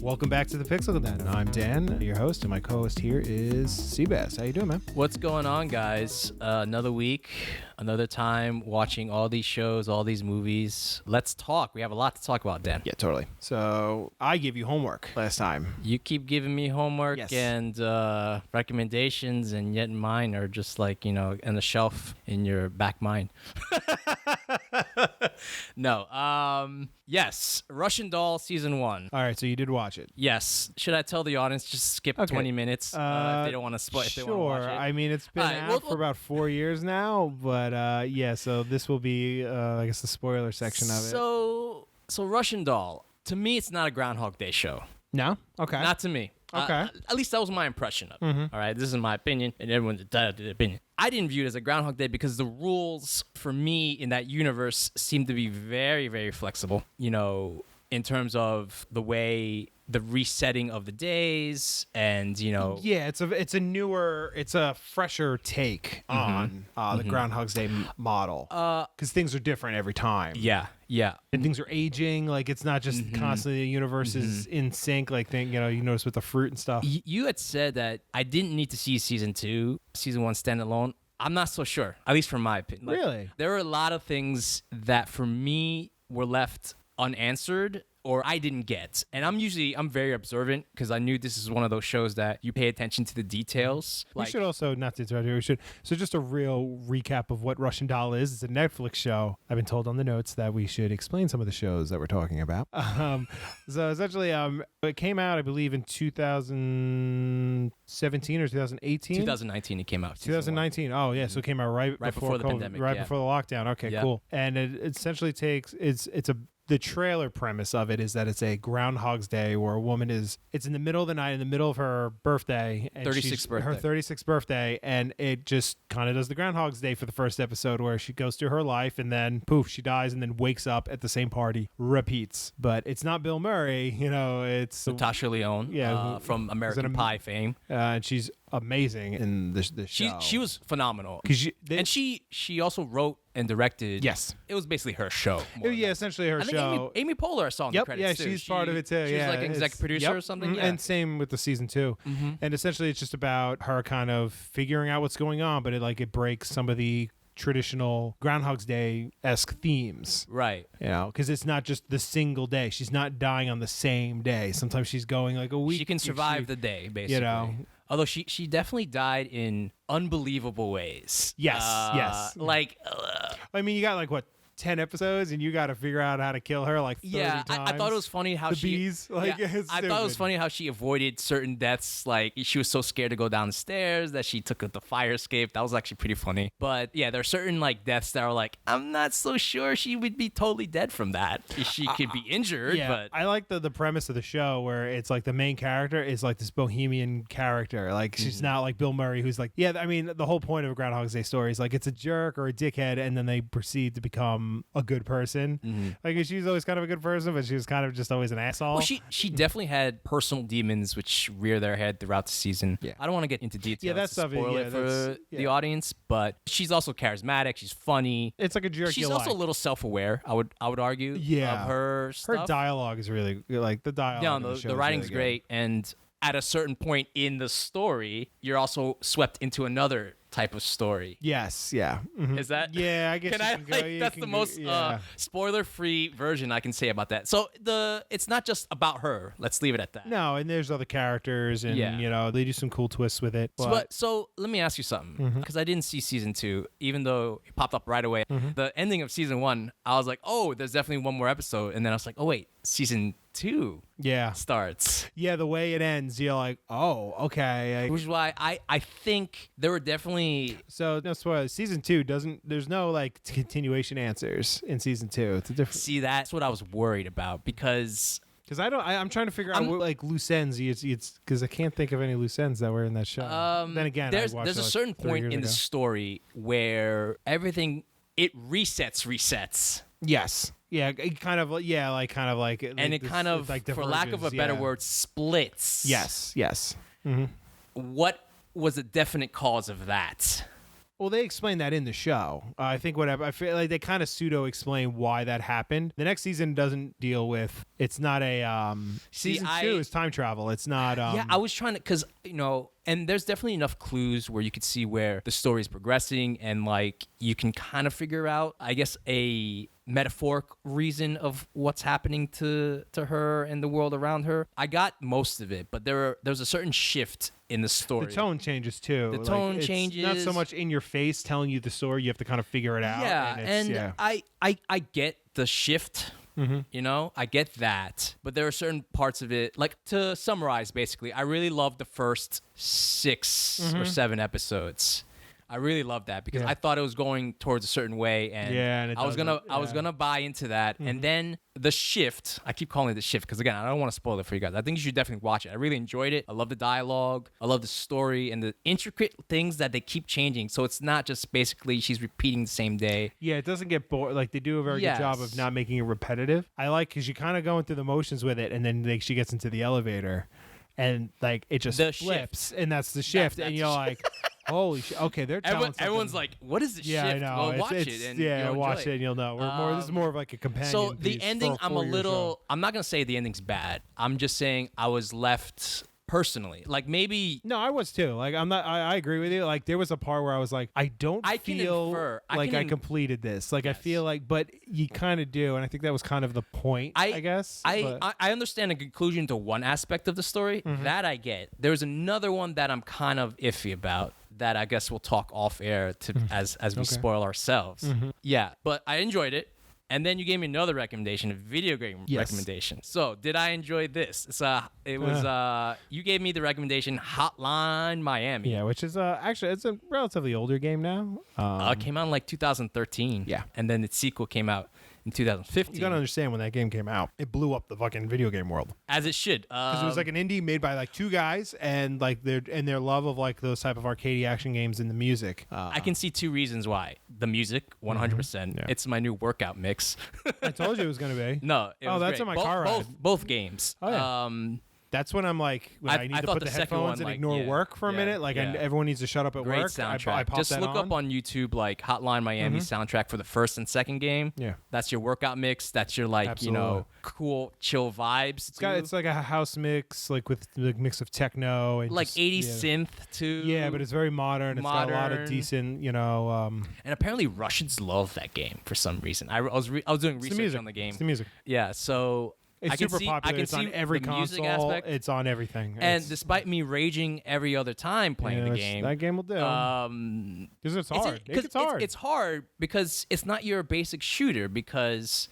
Welcome back to the Pixel Den. I'm Dan, your host, and my co-host here is Seabass. How you doing, man? What's going on, guys? Another week, another time watching all these shows, all these movies. Let's talk. We have a lot to talk about, Dan. Yeah, totally. So I gave you homework last time. You keep giving me homework Yes. and recommendations, and yet mine are just like, you know, on the shelf in your back mind. No. Yes. Russian Doll Season 1. All right, so you did watch it. Yes. Should I tell the audience just skip Okay. 20 minutes if they don't want to spoil? If they want to watch Sure. it? I mean, it's been All right, out well, for about 4 years now, but yeah, so this will be, I guess, the spoiler section of it. So Russian Doll. To me, it's not a Groundhog Day show. No? Okay. Not to me. Okay. At least that was my impression of it. All right. This is my opinion, and everyone's entitled to their opinion. I didn't view it as a Groundhog Day because the rules for me in that universe seem to be very, very flexible, you know, in terms of the way the resetting of the days and, you know. Yeah, it's a fresher take on the Groundhog's Day model. Because things are different every time. Yeah. And things are aging. Like, it's not just constantly the universe is in sync. Like, you notice with the fruit and stuff. You had said that I didn't need to see season 2, season 1 standalone. I'm not so sure, at least from my opinion. Like, Really? There were a lot of things that for me were left unanswered or I didn't get. And I'm very observant because I knew this is one of those shows that you pay attention to the details. We should also, not to interrupt you, so just a real recap of what Russian Doll is. It's a Netflix show. I've been told on the notes that we should explain some of the shows that we're talking about. So essentially, it came out, I believe, in 2017 or 2018? 2019 it came out. 2019. Oh, yeah. So it came out right before the COVID, pandemic, right yeah. before the lockdown. Okay, Yeah. cool. And it essentially the trailer premise of it is that it's a Groundhog's Day where a woman it's in the middle of the night, in the middle of her birthday. And 36th birthday. Her 36th birthday. And it just kind of does the Groundhog's Day for the first episode where she goes through her life and then poof, she dies and then wakes up at the same party, repeats. But it's not Bill Murray, it's Natasha Lyonne from American Pie fame. and she's amazing in the show. She was phenomenal. And she also wrote and directed. Yes. It was basically her show. more or Yeah, less. essentially her I think show. Amy Poehler I saw in the Yep, credits yeah, too. she's part of it too. She was like an exec producer or something. Yeah. And same with the season 2. And essentially, it's just about her kind of figuring out what's going on, but it breaks some of the traditional Groundhog's Day-esque themes. Right. Because it's not just the single day. She's not dying on the same day. Sometimes she's going like a week. She can survive the day, basically. Although she definitely died in unbelievable ways. Yes. I mean, you got 10 episodes, and you got to figure out how to kill her 30 times. I thought it was funny how bees, it's I thought it was stupid. funny how she avoided certain deaths. Like, she was so scared to go down the stairs that she took the fire escape. That was actually pretty funny. But yeah, there are certain deaths that are I'm not so sure she would be totally dead from that. She could be injured, but I like the premise of the show where it's the main character is this bohemian character. She's not like Bill Murray, who's I mean, the whole point of a Groundhog's Day story is it's a jerk or a dickhead, and then they proceed to become a good person. She's always kind of a good person, but she was kind of just always an asshole. well, she definitely had personal demons which rear their head throughout the season. Yeah. I don't want to get into details. Yeah, that to stuff- spoil yeah, it for that's- the audience, but she's also charismatic. She's funny. It's like a jerk. She's you also like. a little self-aware. I would argue. Yeah. Of her Her stuff. dialogue is really the dialogue. Yeah, in the show the is writing's really good. great, and at a certain point in the story, you're also swept into another type of story. Yes. Yeah. Mhm. Is that? Yeah, I guess Can you I can go- you that's can the go- most yeah. spoiler-free version I can say about that. So it's not just about her. Let's leave it at that. No, and there's other characters, and Yeah. they do some cool twists with it. But So let me ask you something, because I didn't see season 2, even though it popped up right away. The ending of season 1, I was like, oh, there's definitely one more episode, and then I was like, oh wait, season 2 yeah, starts. yeah, the way it ends, you're like, oh, okay. Which is why I think there were definitely So no spoilers. Season 2 there's no continuation answers in season 2. It's a different. see that's what I was worried about because Because I'm trying to figure out what loose ends. It's because I can't think of any loose ends that were in that show. Then again, there's I watched a it, certain 3 point years in the ago. story where everything it resets. Yes. Yeah. It kind of. Yeah. And it kind of, for lack of a better word, splits. Yes. What was the definite cause of that? Well, they explain that in the show. I think whatever. I feel like they kind of pseudo explain why that happened. The next season doesn't deal with. It's not a. Season 2 is time travel. It's not. Yeah, I was trying to, because and there's definitely enough clues where you could see where the story is progressing, and like you can kind of figure out, I guess, a metaphoric reason of what's happening to her and the world around her. I got most of it, but there's a certain shift in the story. The tone changes too. The tone it's changes. Not so much in your face telling you the story. You have to kind of figure it out. Yeah, and I get the shift. I get that, but there are certain parts of it, like, to summarize, basically, I really loved the first 6 or 7 episodes. I really loved that because I thought it was going towards a certain way, and I was gonna buy into that. And then the shift, I keep calling it the shift because, again, I don't want to spoil it for you guys. I think you should definitely watch it. I really enjoyed it. I love the dialogue, I love the story, and the intricate things that they keep changing. So it's not just basically she's repeating the same day. Yeah, it doesn't get bored. Like, they do a very good job of not making it repetitive. I like because you're kind of going through the motions with it, and then she gets into the elevator, and like it just flips, and that's the shift, and you're like. Holy shit! Okay, they're telling something. Everyone's like, "What is the shift?" I know. Well, watch it, and watch it, and you'll know. This is more of like a companion. So the piece ending, for your show. I'm not gonna say the ending's bad. I'm just saying I was left personally, like, maybe. No, I was too. Like, I'm not. I agree with you. Like, there was a part where I was like, I feel like I completed this. Like, I feel like, but you kind of do, and I think that was kind of the point. I guess. I understand a conclusion to one aspect of the story. That I get. There's another one that I'm kind of iffy about. That I guess we'll talk off air as we spoil ourselves. Yeah, but I enjoyed it. And then you gave me another recommendation, a video game recommendation. So did I enjoy this? You gave me the recommendation Hotline Miami. Yeah, which is actually it's a relatively older game now. It came out in like 2013. Yeah, and then its sequel came out in 2015. You gotta understand, when that game came out, it blew up the fucking video game world. As it should. Because it was like an indie made by like 2 guys, and like their love of like those type of arcade action games and the music. I can see 2 reasons why. The music, 100%. Yeah. It's my new workout mix. I told you it was gonna be. No, it was that's great. in my car ride. Both games. Oh, yeah. That's when I'm like, I need to put the headphones and ignore work for a minute. Like, everyone needs to shut up at Great work. Soundtrack. I pop Just that look up on YouTube, like, Hotline Miami soundtrack for the first and second game. Yeah. That's your workout mix. That's your, like, Absolutely. cool, chill vibes. It's like a house mix, like with the mix of techno. And like just, 80s synth, too. Yeah, but it's very modern. It's got a lot of decent, And apparently Russians love that game for some reason. I was doing research on the game. It's the music. Yeah, so... It's super popular. It's on every console. It's on everything. And despite me raging every other time playing the game, that game will do. Because it's hard. It's hard. It's hard because it's not your basic shooter. Because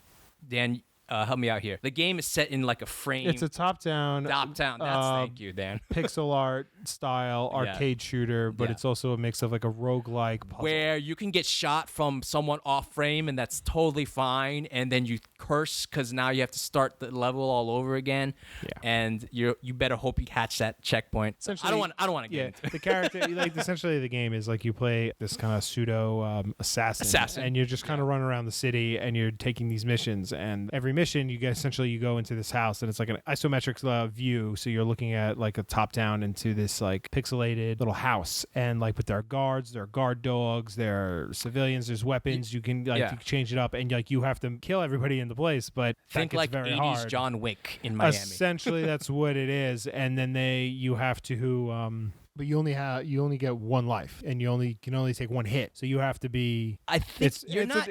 Dan, help me out here. The game is set in like a frame. It's a top-down. Thank you, Dan. Pixel art style arcade shooter, but it's also a mix of like a roguelike puzzle. Where you can get shot from someone off frame, and that's totally fine. And then you curse because now you have to start the level all over again. Yeah. And you better hope you catch that checkpoint. I don't want to get into the character. Like, essentially, the game is like you play this kind of pseudo assassin, and you're just kind of running around the city, and you're taking these missions, and every mission you go into this house, and it's like an isometric view, so you're looking at like a top down into this like pixelated little house, and like with their guards, there are guard dogs, there are civilians, there's weapons. You can you can change it up, and like you have to kill everybody in the place, but think like very 80s hard. John Wick in Miami. Essentially that's what it is. And then you have to but you only get 1 life, and you can only take 1 hit. So you have to be. I think you're not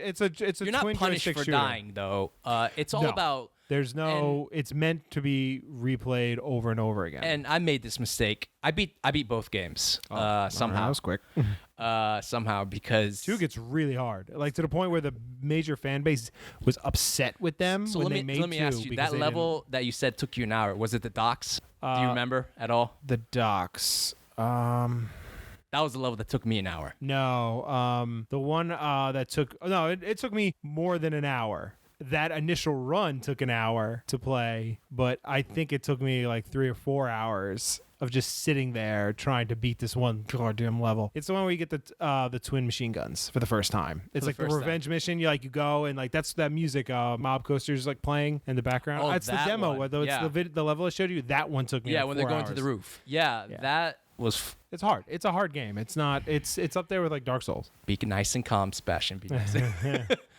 not punished for dying though. It's all about. There's no. It's meant to be replayed over and over again. And I made this mistake. I beat both games somehow. That was quick. Somehow, because 2 gets really hard, like to the point where the major fan base was upset with them. So when let me ask you, that level that you said took you an hour, was it the docks? Do you remember at all? The docks. That was the level that took me an hour. No, the one that took it took me more than an hour. That initial run took an hour to play, but I think it took me like 3 or 4 hours of just sitting there trying to beat this one goddamn level. It's the one where you get the twin machine guns for the first time. It's like the revenge mission. You go and like that's that music Mob Coaster's like playing in the background. Oh, it's the demo. One. It's the level I showed you. That one took me. Yeah, like when 4 they're going hours. to the roof. Yeah, that It's hard. It's a hard game. It's not. It's up there with like Dark Souls. Be nice and calm, Sebastian. Be nice.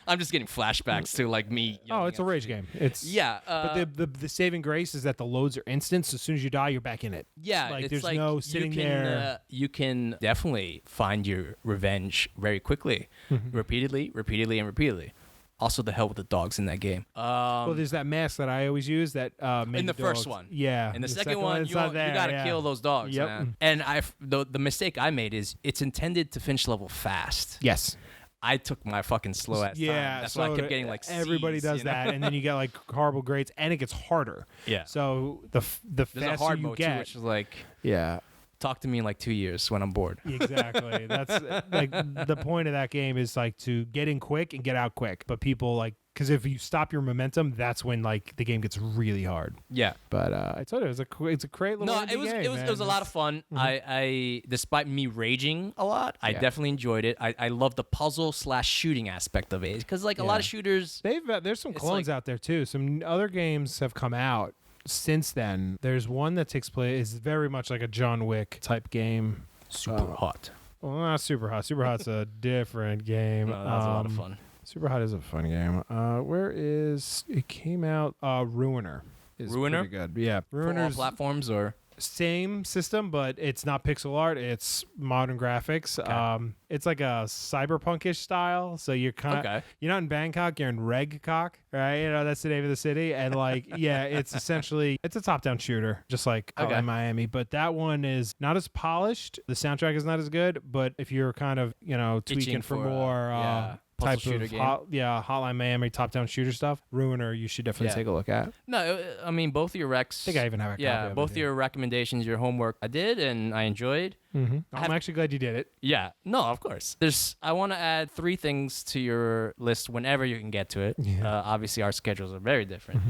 I'm just getting flashbacks to like me. Oh, it's a rage game. It's Yeah. but the saving grace is that the loads are instant. So as soon as you die, you're back in it. Yeah, Like, it's there's like no sitting you can, there. You can definitely find your revenge very quickly, repeatedly, and repeatedly. Also, the hell with the dogs in that game. Well, there's that mask that I always use that made in the first dogs- one. Yeah. In the second one, it's you not there, gotta yeah. kill those dogs, Yep. man. And the mistake I made is it's intended to finish level fast. Yes. I took my fucking slow ass time. Yeah. That's why I so kept getting like everybody Cs, does you know? that, and then you get like horrible grades, and it gets harder. Yeah. So the There's faster a hard you mode get, too, which is like yeah. talk to me in like 2 years when I'm bored. Exactly. That's like the point of that game is like to get in quick and get out quick. But people like because if you stop your momentum, that's when like the game gets really hard. Yeah. But I told you it's a great little No, indie it was game, it was man. it was a lot of fun. I despite me raging a lot, I Yeah. definitely enjoyed it. I love the puzzle / shooting aspect of it because like a lot Yeah. of shooters. There's some It's clones like- out there too. Some other games have come out since then. There's one that takes place is very much like a John Wick type game. Super hot. Well, not Super Hot. Super Hot's a different game. No, that's a lot of fun. Super Hot is a fun game. Where is it? Came out. Ruiner. Is Ruiner? pretty good. Yeah, For all Ruiner's platforms or same system, but it's not pixel art. It's modern graphics. Okay. It's like a cyberpunkish style. So you're kind of Okay. you're not in Bangkok. You're in Regkok, right? You know that's the name of the city. And like, yeah, it's essentially it's a top-down shooter, just like Okay. in Miami. But that one is not as polished. The soundtrack is not as good. But if you're kind of tweaking Itching for for, more puzzle type shooter of game. Hotline Miami top-down shooter stuff, Ruiner, you should definitely Yeah. take a look at. No, I mean both of your recs. I think I even have a copy Yeah, of both it, your recommendations, your homework, I did and I enjoyed. Mm-hmm. have- I'm actually glad you did it. Yeah, no, of course. I want to add 3 things to your list whenever you can get to it. Yeah. Obviously, our schedules are very different.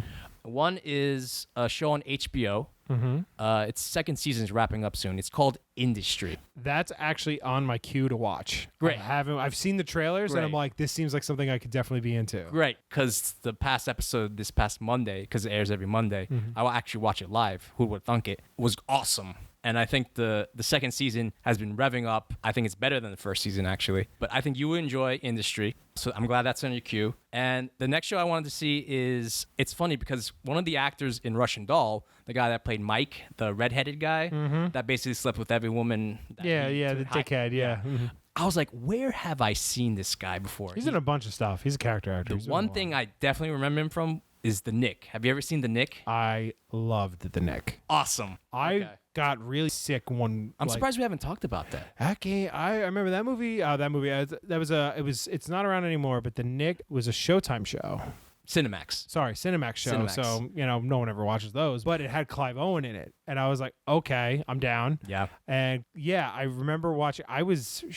One is a show on HBO. Mm-hmm. Its second season is wrapping up soon. It's called Industry. That's actually on my queue to watch. Great. I've seen the trailers and I'm Great. like, this seems like something I could definitely be into. Great, because the past episode this past Monday, because it airs every Monday, I will actually watch it live. Who would thunk it? Was awesome. And I think the second season has been revving up. I think it's better than the first season, actually. But I think you will enjoy Industry. So I'm glad that's on your queue. And the next show I wanted to see is, it's funny because one of the actors in Russian Doll, the guy that played Mike, the redheaded guy, that basically slept with every woman. that Yeah, he- yeah, the dickhead, yeah. Mhm. I was like, where have I seen this guy before? He's in a bunch of stuff. He's a character actor. The He's in a one lot. thing I definitely remember him from is The Nick. Have you ever seen The Nick? I loved the Nick. Awesome. I Okay. got really sick one. I'm like, surprised we haven't talked about that. That game, I remember that movie. It's not around anymore. But the Nick was a Showtime show. Cinemax. Sorry, Cinemax show. Cinemax. So no one ever watches those. But it had Clive Owen in it, and I was like, okay, I'm down. Yeah. And yeah, I remember watching. I wasn't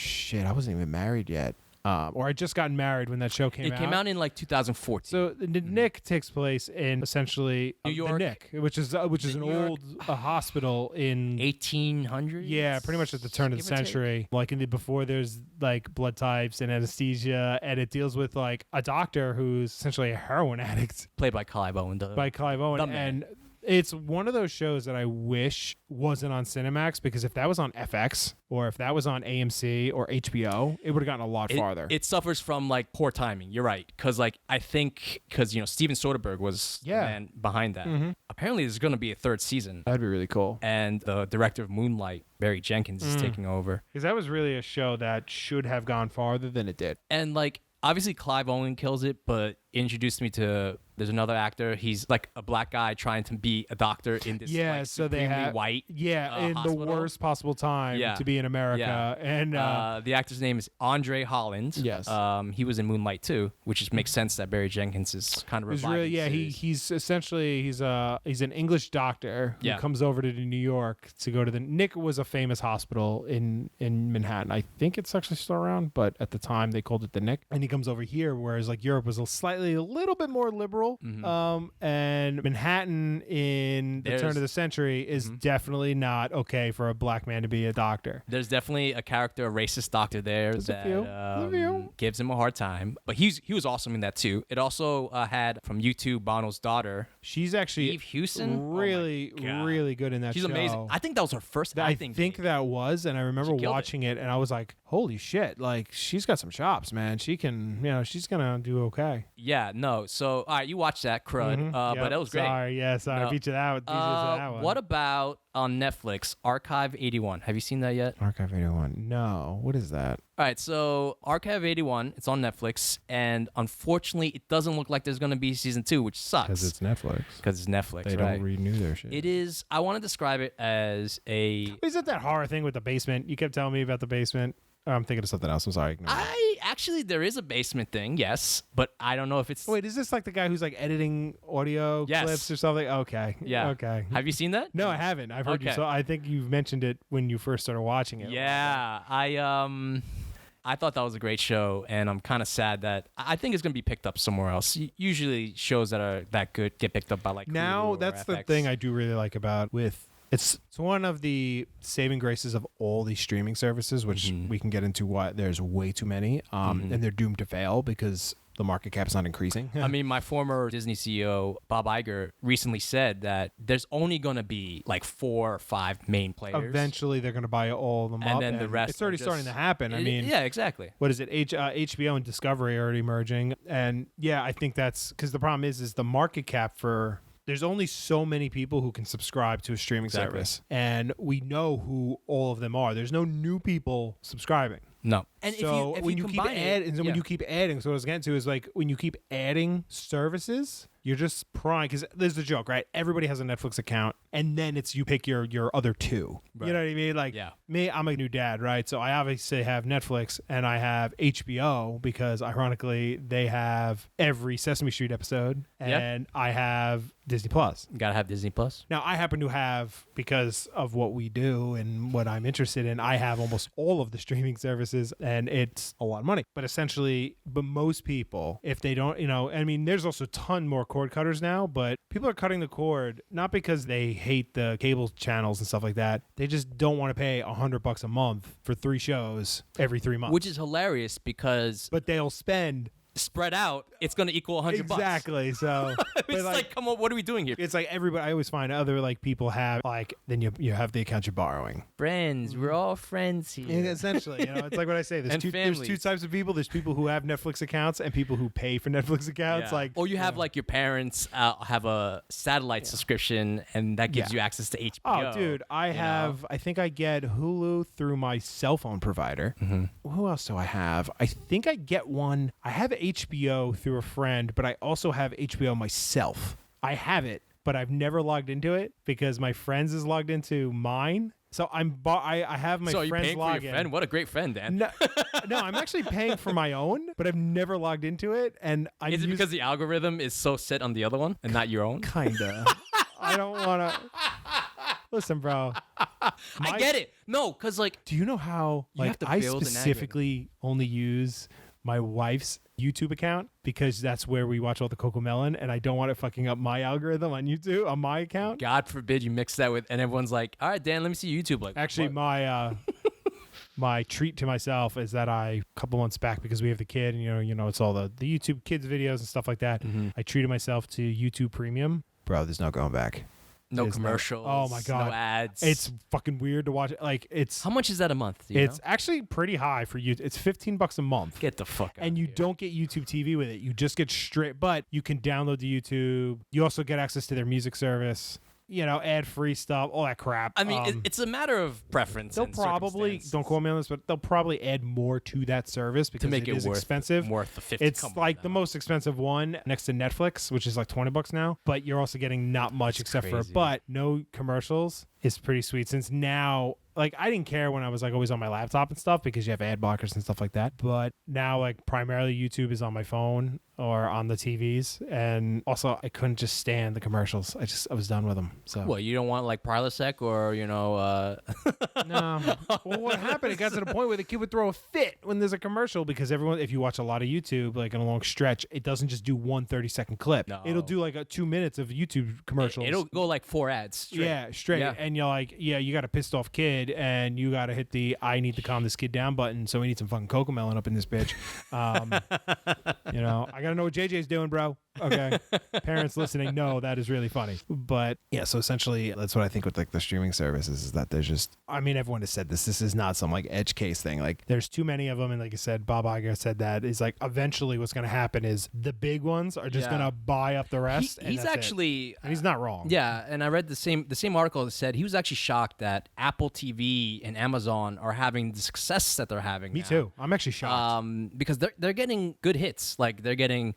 even married yet, or I just gotten married when that show came out. It came out in like 2014. So the Nick takes place in essentially New the York. Nick, which is an New York. old hospital in 1800s? yeah, pretty much at the turn of the give or take. century. Like before there's like blood types and anesthesia, and it deals with like a doctor who's essentially a heroin addict Played by Clive Owen. by Clive Owen, the man. and it's one of those shows that I wish wasn't on Cinemax, because if that was on FX or if that was on AMC or HBO, it would have gotten a lot farther. It suffers from like poor timing. You're right. Because like I think because Steven Soderbergh was Yeah. the man behind that. Apparently there's going to be a 3rd season. That'd be really cool. And the director of Moonlight, Barry Jenkins, is taking over. Because that was really a show that should have gone farther than it did. And like obviously Clive Owen kills it, but introduced me to there's another actor. He's like a black guy trying to be a doctor in this Yeah, like, so they supremely have white in hospital. the worst possible time Yeah. to be in America. Yeah. And the actor's name is Andre Holland. Yes. He was in Moonlight too, which just makes sense that Barry Jenkins is kind of it was reviving really the series. he's essentially he's an English doctor who Yeah. comes over to New York to go to the Nick was a famous hospital in Manhattan. I think it's actually still around, but at the time they called it the Nick. And he comes over here, whereas like Europe was slightly slightly a little bit more liberal. And Manhattan in the turn of the century is definitely not okay for a black man to be a doctor. There's definitely a character, a racist doctor there that gives him a hard time. But he was awesome in that too. It also had from YouTube Bono's daughter. She's actually Eve Houston, really good in that She's show. amazing. I think that was her first acting. I think that was, and I remember watching it, and I was like, holy shit, like she's got some chops, man. She can, she's gonna do okay. Yeah, no. So, all right, you watched that, crud. But that was great. Sorry, no. Beat you that one. What about on Netflix, Archive 81? Have you seen that yet? Archive 81. No. What is that? All right, so Archive 81, it's on Netflix, and unfortunately, it doesn't look like there's going to be season 2, which sucks. Because it's Netflix. Because it's Netflix, They don't renew their shit. It is, I want to describe it as a... Isn't that horror thing with the basement? You kept telling me about the basement. Oh, I'm thinking of something else. I'm sorry. Actually, there is a basement thing, yes, but I don't know if it's... Wait, is this like the guy who's like editing audio clips or something? Okay. Yeah. Okay. Have you seen that? No, I haven't. I've heard you. So I think you've mentioned it when you first started watching it. Yeah. I thought that was a great show, and I'm kind of sad that I think it's going to be picked up somewhere else. Usually shows that are that good get picked up by like now. That's the thing I do really like about with it's one of the saving graces of all these streaming services, which we can get into why there's way too many, and they're doomed to fail because the market cap is not increasing. I mean, my former Disney CEO, Bob Iger, recently said that there's only going to be like 4 or 5 main players. Eventually, they're going to buy all of them and up. Then the rest it's already starting to happen. I mean, yeah, exactly. What is it? HBO and Discovery are already merging. And yeah, I think that's because the problem is the market cap for... There's only so many people who can subscribe to a streaming service. And we know who all of them are. There's no new people subscribing. No. And so if when you keep adding, when you keep adding, so what I was getting to is like when you keep adding services, you're just prying because there's the joke, right? Everybody has a Netflix account, and then it's you pick your other two. Right. You know what I mean? Like me, I'm a new dad, right? So I obviously have Netflix and I have HBO because ironically they have every Sesame Street episode, and I have Disney Plus. You gotta have Disney Plus. Now I happen to have, because of what we do and what I'm interested in, I have almost all of the streaming services, and it's a lot of money. But essentially, most people, if they don't, I mean, there's also a ton more cord cutters now, but people are cutting the cord not because they hate the cable channels and stuff like that. They just don't want to pay $100 a month for 3 shows every 3 months. Which is hilarious because... But they'll spend... Spread out, it's going to equal $100. Exactly. So it's like, come on, what are we doing here? It's like everybody. I always find other like people have like then you have the account you're borrowing. Friends, we're all friends here. And essentially, it's like what I say. There's two types of people. There's people who have Netflix accounts and people who pay for Netflix accounts. Like, or you have like your parents have a satellite subscription, and that gives you access to HBO. Oh, dude, I think I get Hulu through my cell phone provider. Who else do I have? I think I get one. I have HBO through a friend, but I also have HBO myself. I have it, but I've never logged into it because my friends is logged into mine. So I have my friends paying log for your in. friend? What a great friend, Dan. No, I'm actually paying for my own, but I've never logged into it. And is it because the algorithm is so set on the other one and not your own? Kinda. I don't want to. Listen, bro. I get it. No, because like, do you know how I specifically only use my wife's YouTube account because that's where we watch all the Cocomelon, and I don't want it fucking up my algorithm on YouTube on my account. God forbid you mix that with, and everyone's like, "All right, Dan, let me see YouTube." Like, actually, what? my treat to myself is that a couple months back, because we have the kid, and it's all the YouTube kids videos and stuff like that. I treated myself to YouTube Premium. Bro, there's no going back. No commercials. Oh my god. No ads. It's fucking weird to watch. Like it's. How much is that a month? It's actually pretty high for you. It's $15 a month. Get the fuck out. And you don't get YouTube TV with it. You just get straight. But you can download the YouTube. You also get access to their music service. Ad-free stuff, all that crap. I mean, it's a matter of preference. They'll probably, don't quote me on this, but they'll probably add more to that service because to make it expensive. Worth the $50. It's like the most expensive one next to Netflix, which is like $20 now. But you're also getting not much except for, but no commercials. Is pretty sweet since now. Like, I didn't care when I was like always on my laptop and stuff because you have ad blockers and stuff like that. But now, like, primarily YouTube is on my phone. or on the TVs. And also, I couldn't just stand the commercials. I was done with them. So What, you don't want like Prilosec or, no. Well, what happened? It got to the point where the kid would throw a fit when there's a commercial because everyone, if you watch a lot of YouTube, like in a long stretch, it doesn't just do one 30-second clip. No. It'll do like 2 minutes of YouTube commercials. it'll go like 4 ads straight. Yeah, straight. Yeah. And you're like, yeah, you got a pissed off kid and you got to hit the I need to calm this kid down button. So we need some fucking Cocomelon up in this bitch. I got to know what JJ's doing, bro. Okay. Parents listening, no, that is really funny. But yeah, so essentially that's what I think with like the streaming services is that there's just, I mean, everyone has said this. This is not some like edge case thing. Like there's too many of them. And like I said, Bob Iger said that is like eventually what's going to happen is the big ones are just going to buy up the rest. And He's that's actually, and he's not wrong. yeah, and I read the same article that said he was actually shocked that Apple TV and Amazon are having the success that they're having. Me now. too. I'm actually shocked. Because they're getting good hits. Like they're getting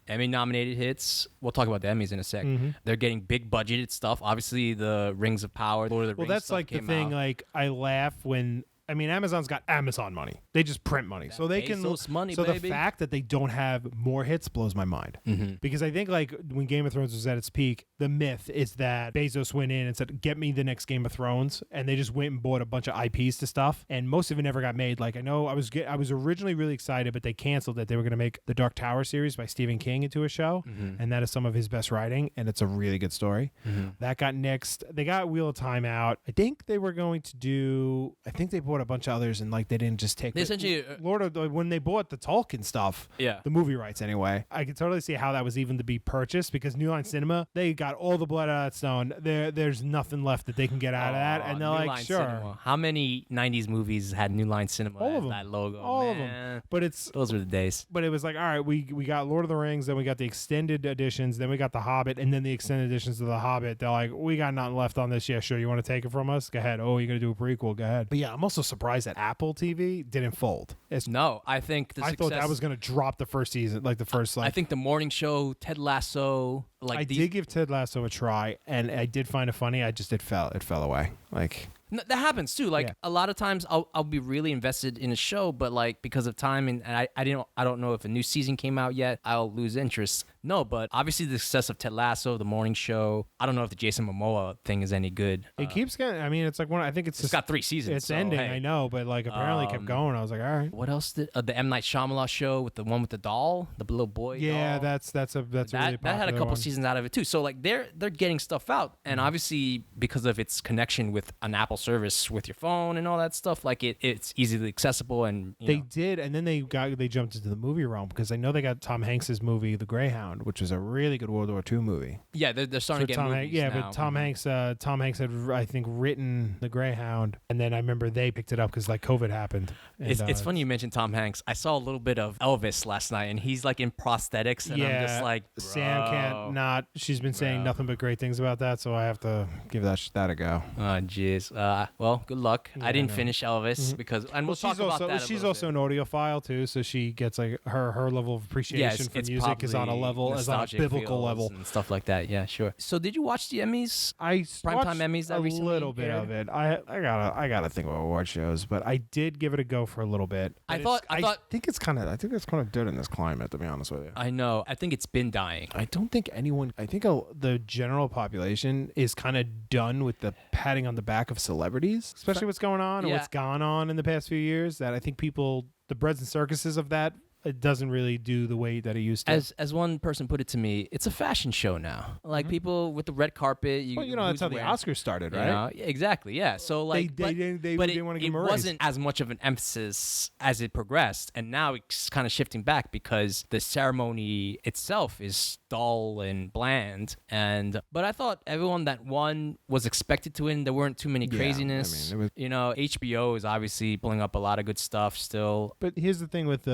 Emmy nominated hits. We'll talk about the Emmys in a sec. They're getting big budgeted stuff. Obviously, the Rings of Power, Lord of the Rings. Well, that's stuff like the came thing. out. Like I laugh when. I mean, Amazon's got Amazon money. They just print money, so they can. Bezos money, so baby. the fact that they don't have more hits blows my mind. Because I think like when Game of Thrones was at its peak, the myth is that Bezos went in and said, "Get me the next Game of Thrones," and they just went and bought a bunch of IPs to stuff, and most of it never got made. Like I know I was originally really excited, but they canceled it. They were going to make the Dark Tower series by Stephen King into a show, and that is some of his best writing, and it's a really good story. That got nixed. They got Wheel of Time out. I think they were going to do. I think they bought a bunch of others, and like they didn't just take. They essentially Lord of the, when they bought the Tolkien stuff, Yeah. the movie rights anyway. I could totally see how that was even to be purchased because New Line Cinema, they got all the blood out of that stone. There's nothing left that they can get out of that, and they're New like, Line sure, Cinema. How many '90s movies had New Line Cinema all as of them, that logo? all of them. Man. But it's. Those were the days. But it was like, all right, we got Lord of the Rings, then we got the extended editions, then we got The Hobbit, and then the extended editions of The Hobbit. They're like, we got nothing left on this. Yeah, sure. You want to take it from us? Go ahead. Oh, you're going to do a prequel? Go ahead. But yeah, I'm also surprised that Apple TV didn't fold. No, I think I thought that was going to drop the first season, like the first, like. I think the morning show, Ted Lasso, like I did give Ted Lasso a try, and I did find it funny. It fell away. Like. No, that happens too. Like Yeah. a lot of times, I'll be really invested in a show, but like because of time and I don't know if a new season came out yet, I'll lose interest. No, but obviously the success of Ted Lasso, the morning show. I don't know if the Jason Momoa thing is any good. It keeps getting. I mean, it's like one. I think It's got 3 seasons. It's so, ending. hey. I know, but like apparently it kept going. I was like, all right. What else did the M Night Shyamalan show with the one with the doll, the little boy? Yeah, doll? that's a really that had a popular couple one. seasons out of it too. So like they're getting stuff out, and obviously because of its connection with an Apple service with your phone and all that stuff, like it's easily accessible and you They know. did, and then they jumped into the movie realm because I know they got Tom Hanks's movie The Greyhound, which was a really good World War II movie. Yeah, they're starting to get Tom movies yeah, now. but Tom Hanks had I think written The Greyhound, and then I remember they picked it up because like COVID happened. And, It's funny you mentioned Tom Hanks. I saw a little bit of Elvis last night, and he's like in prosthetics, and I'm just like, Sam bro. can't not. She's been saying nothing but great things about that, so I have to give that a go. Oh, jeez. Well, good luck. I didn't finish Elvis because, and we'll talk about that. She's also an audiophile too, so she gets like her level of appreciation for music is on a level, is on a biblical level and stuff like that. Yeah, sure. So, did you watch the Emmys? I Primetime watched Emmys that a recently little bit aired? of it. I gotta think about award shows, but I did give it a go for a little bit. I But thought- I think it's kind of dead in this climate, to be honest with you. I know. I think it's been dying. I don't think anyone. I think the general population is kind of done with the patting on the back of celebrities, especially what's going on and Yeah. what's gone on in the past few years. That I think people, the breads and circuses of that, it doesn't really do the way that it used to. As one person put it to me, it's a fashion show now. Like people with the red carpet. well, you know, that's how the Oscars started, right? You know? Yeah, exactly. Yeah. So like, They didn't want to give it them a raise. wasn't as much of an emphasis as it progressed, and now it's kind of shifting back because the ceremony itself is dull and bland. But I thought everyone that won was expected to win. There weren't too many Yeah, craziness. I mean, it was- You know, HBO is obviously pulling up a lot of good stuff still. But here's the thing with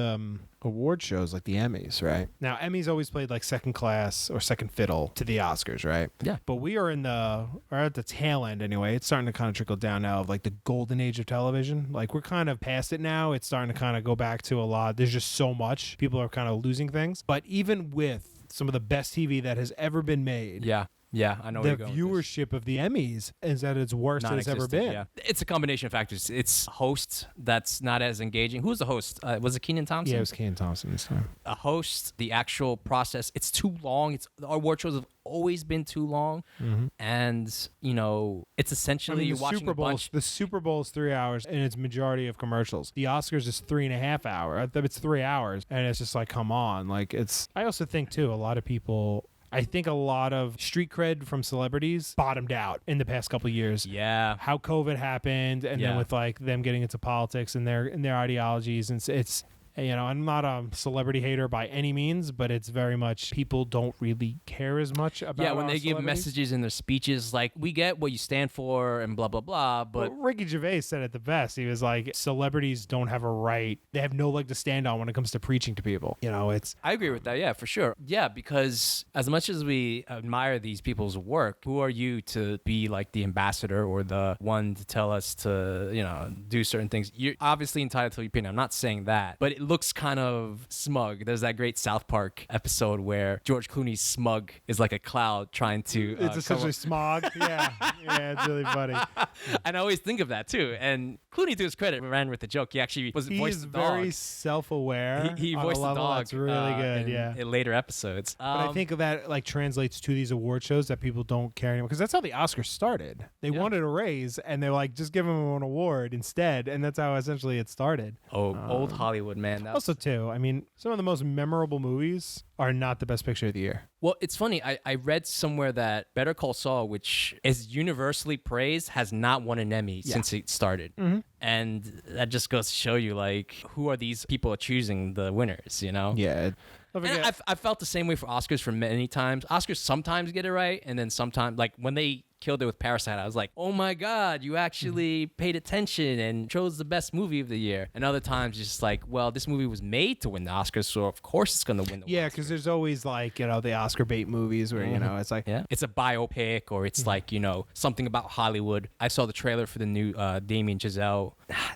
award shows like the Emmys, right? Now, Emmys always played like second class or second fiddle to the Oscars, right? Yeah. But we are at the tail end anyway. It's starting to kind of trickle down now of like the golden age of television. Like we're kind of past it now. It's starting to kind of go back to a lot. There's just so much. People are kind of losing things. But even with some of the best TV that has ever been made, Yeah. Yeah, I know where The you're going with this. viewership of the Emmys is at its worst that it's ever Non-existent, been. yeah. It's a combination of factors. It's a host that's not as engaging. Who's the host? Was it Kenan Thompson? Yeah, it was Kenan Thompson this time. A host, the actual process, it's too long. Our award shows have always been too long. And, you know, it's essentially you're watching a bunch. The Super Bowl is 3 hours and it's majority of commercials. The Oscars is 3.5 hours. It's 3 hours. And it's just like, come on. Like, I also think too, I think a lot of street cred from celebrities bottomed out in the past couple of years. Yeah. How COVID happened, and then with like them getting into politics and their ideologies, and it's you know, I'm not a celebrity hater by any means, but it's very much people don't really care as much about. Yeah, when they give celebrities. messages in their speeches, like we get what you stand for and blah blah blah. But Well, Ricky Gervais said it the best. He was like, celebrities don't have a right; they have no leg to stand on when it comes to preaching to people. You know, I agree with that. Yeah, for sure. Yeah, because as much as we admire these people's work, who are you to be like the ambassador or the one to tell us to, you know, do certain things? You're obviously entitled to your opinion. I'm not saying that, but it looks kind of smug. There's that great South Park episode where George Clooney's smug is like a cloud trying to. it's essentially smog. Yeah, it's really funny. And I always think of that too. And Clooney, to his credit, ran with the joke. He actually voiced the dog. Very self-aware. He on a voiced the level dog. That's really good. In later episodes. But I think that like translates to these award shows that people don't care anymore, because that's how the Oscars started. They wanted a raise, and they're like, just give them an award instead, and that's how essentially it started. Old Hollywood, man. Also, too, I mean, some of the most memorable movies are not the best picture of the year. Well, it's funny. I read somewhere that Better Call Saul, which is universally praised, has not won an Emmy since it started. And that just goes to show you, like, who are these people choosing the winners, you know? Yeah. And I felt the same way for Oscars for many times. Oscars sometimes get it right, and then sometimes, like, when they killed it with Parasite, I was like, oh my God, you actually paid attention and chose the best movie of the year. And other times, it's just like, well, this movie was made to win the Oscars, so of course it's going to win the Yeah, Oscars. because there's always like, you know, the Oscar bait movies where, you know, it's like, Yeah, it's a biopic, or it's like, you know, something about Hollywood. I saw the trailer for the new Damien Chazelle.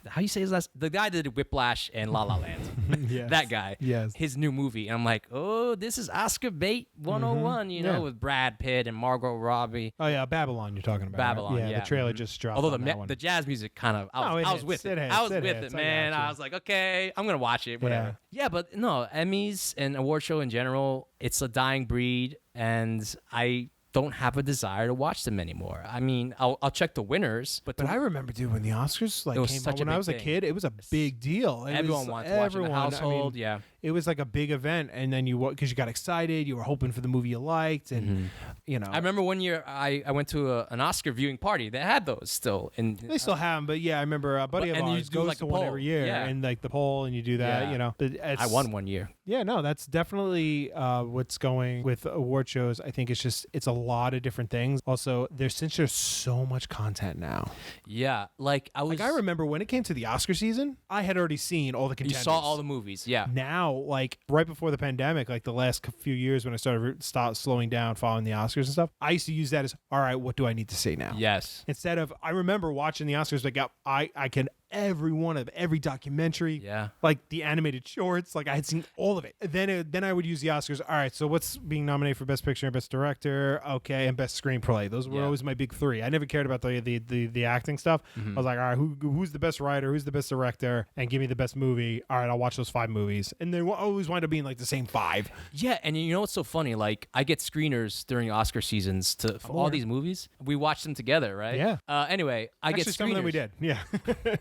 How you say his last? The guy that did Whiplash and La La Land. Yes. That guy. Yes. His new movie. And I'm like, oh, this is Oscar bait 101, you know, Yeah. with Brad Pitt and Margot Robbie. Oh yeah, Babylon you're talking about. right? Babylon, yeah. The trailer just dropped. Although on that one. the jazz music kind of, I was hits. with it. It I was hits. It with hits. it, I man. got you. I was like, okay, I'm going to watch it, whatever. Yeah, but no, Emmys and award show in general, it's a dying breed, and I don't have a desire to watch them anymore. I mean, I'll check the winners, but I remember, dude, when the Oscars like It was came such out a when I big was a thing. kid, it was a big deal. everyone wanted to watch it in the household. Yeah. It was like a big event, and then because you got excited, you were hoping for the movie you liked, and you know. I remember one year I went to an Oscar viewing party. They had those still. They still have them, but yeah, I remember a buddy of and you ours do, goes like, to a one poll. every year, Yeah. and like the poll, and you do that, Yeah. you know. But I won one year. Yeah, no, that's definitely what's going with award shows. I think it's a lot of different things. Also, since there's so much content now. Yeah, like I remember when it came to the Oscar season, I had already seen all the You contenders. saw all the movies. Yeah. Now, like right before the pandemic, like the last few years when I started slowing down following the Oscars and stuff, I used to use that as, all right, what do I need to see now? Yes. Instead of, I remember watching the Oscars, like I can every documentary, Yeah. like the animated shorts, like I had seen all of it. Then I would use the Oscars. All right, so what's being nominated for Best Picture and Best Director? Okay, and Best Screenplay. Those were Yeah. always my big three. I never cared about the acting stuff. I was like, all right, who's the best writer? Who's the best director? And give me the best movie. All right, I'll watch those 5 movies. And they always wind up being like the same 5. Yeah, and you know what's so funny? Like I get screeners during Oscar seasons for all these movies. We watch them together, right? Yeah. Anyway, I Actually, get screeners. some of them we did. Yeah.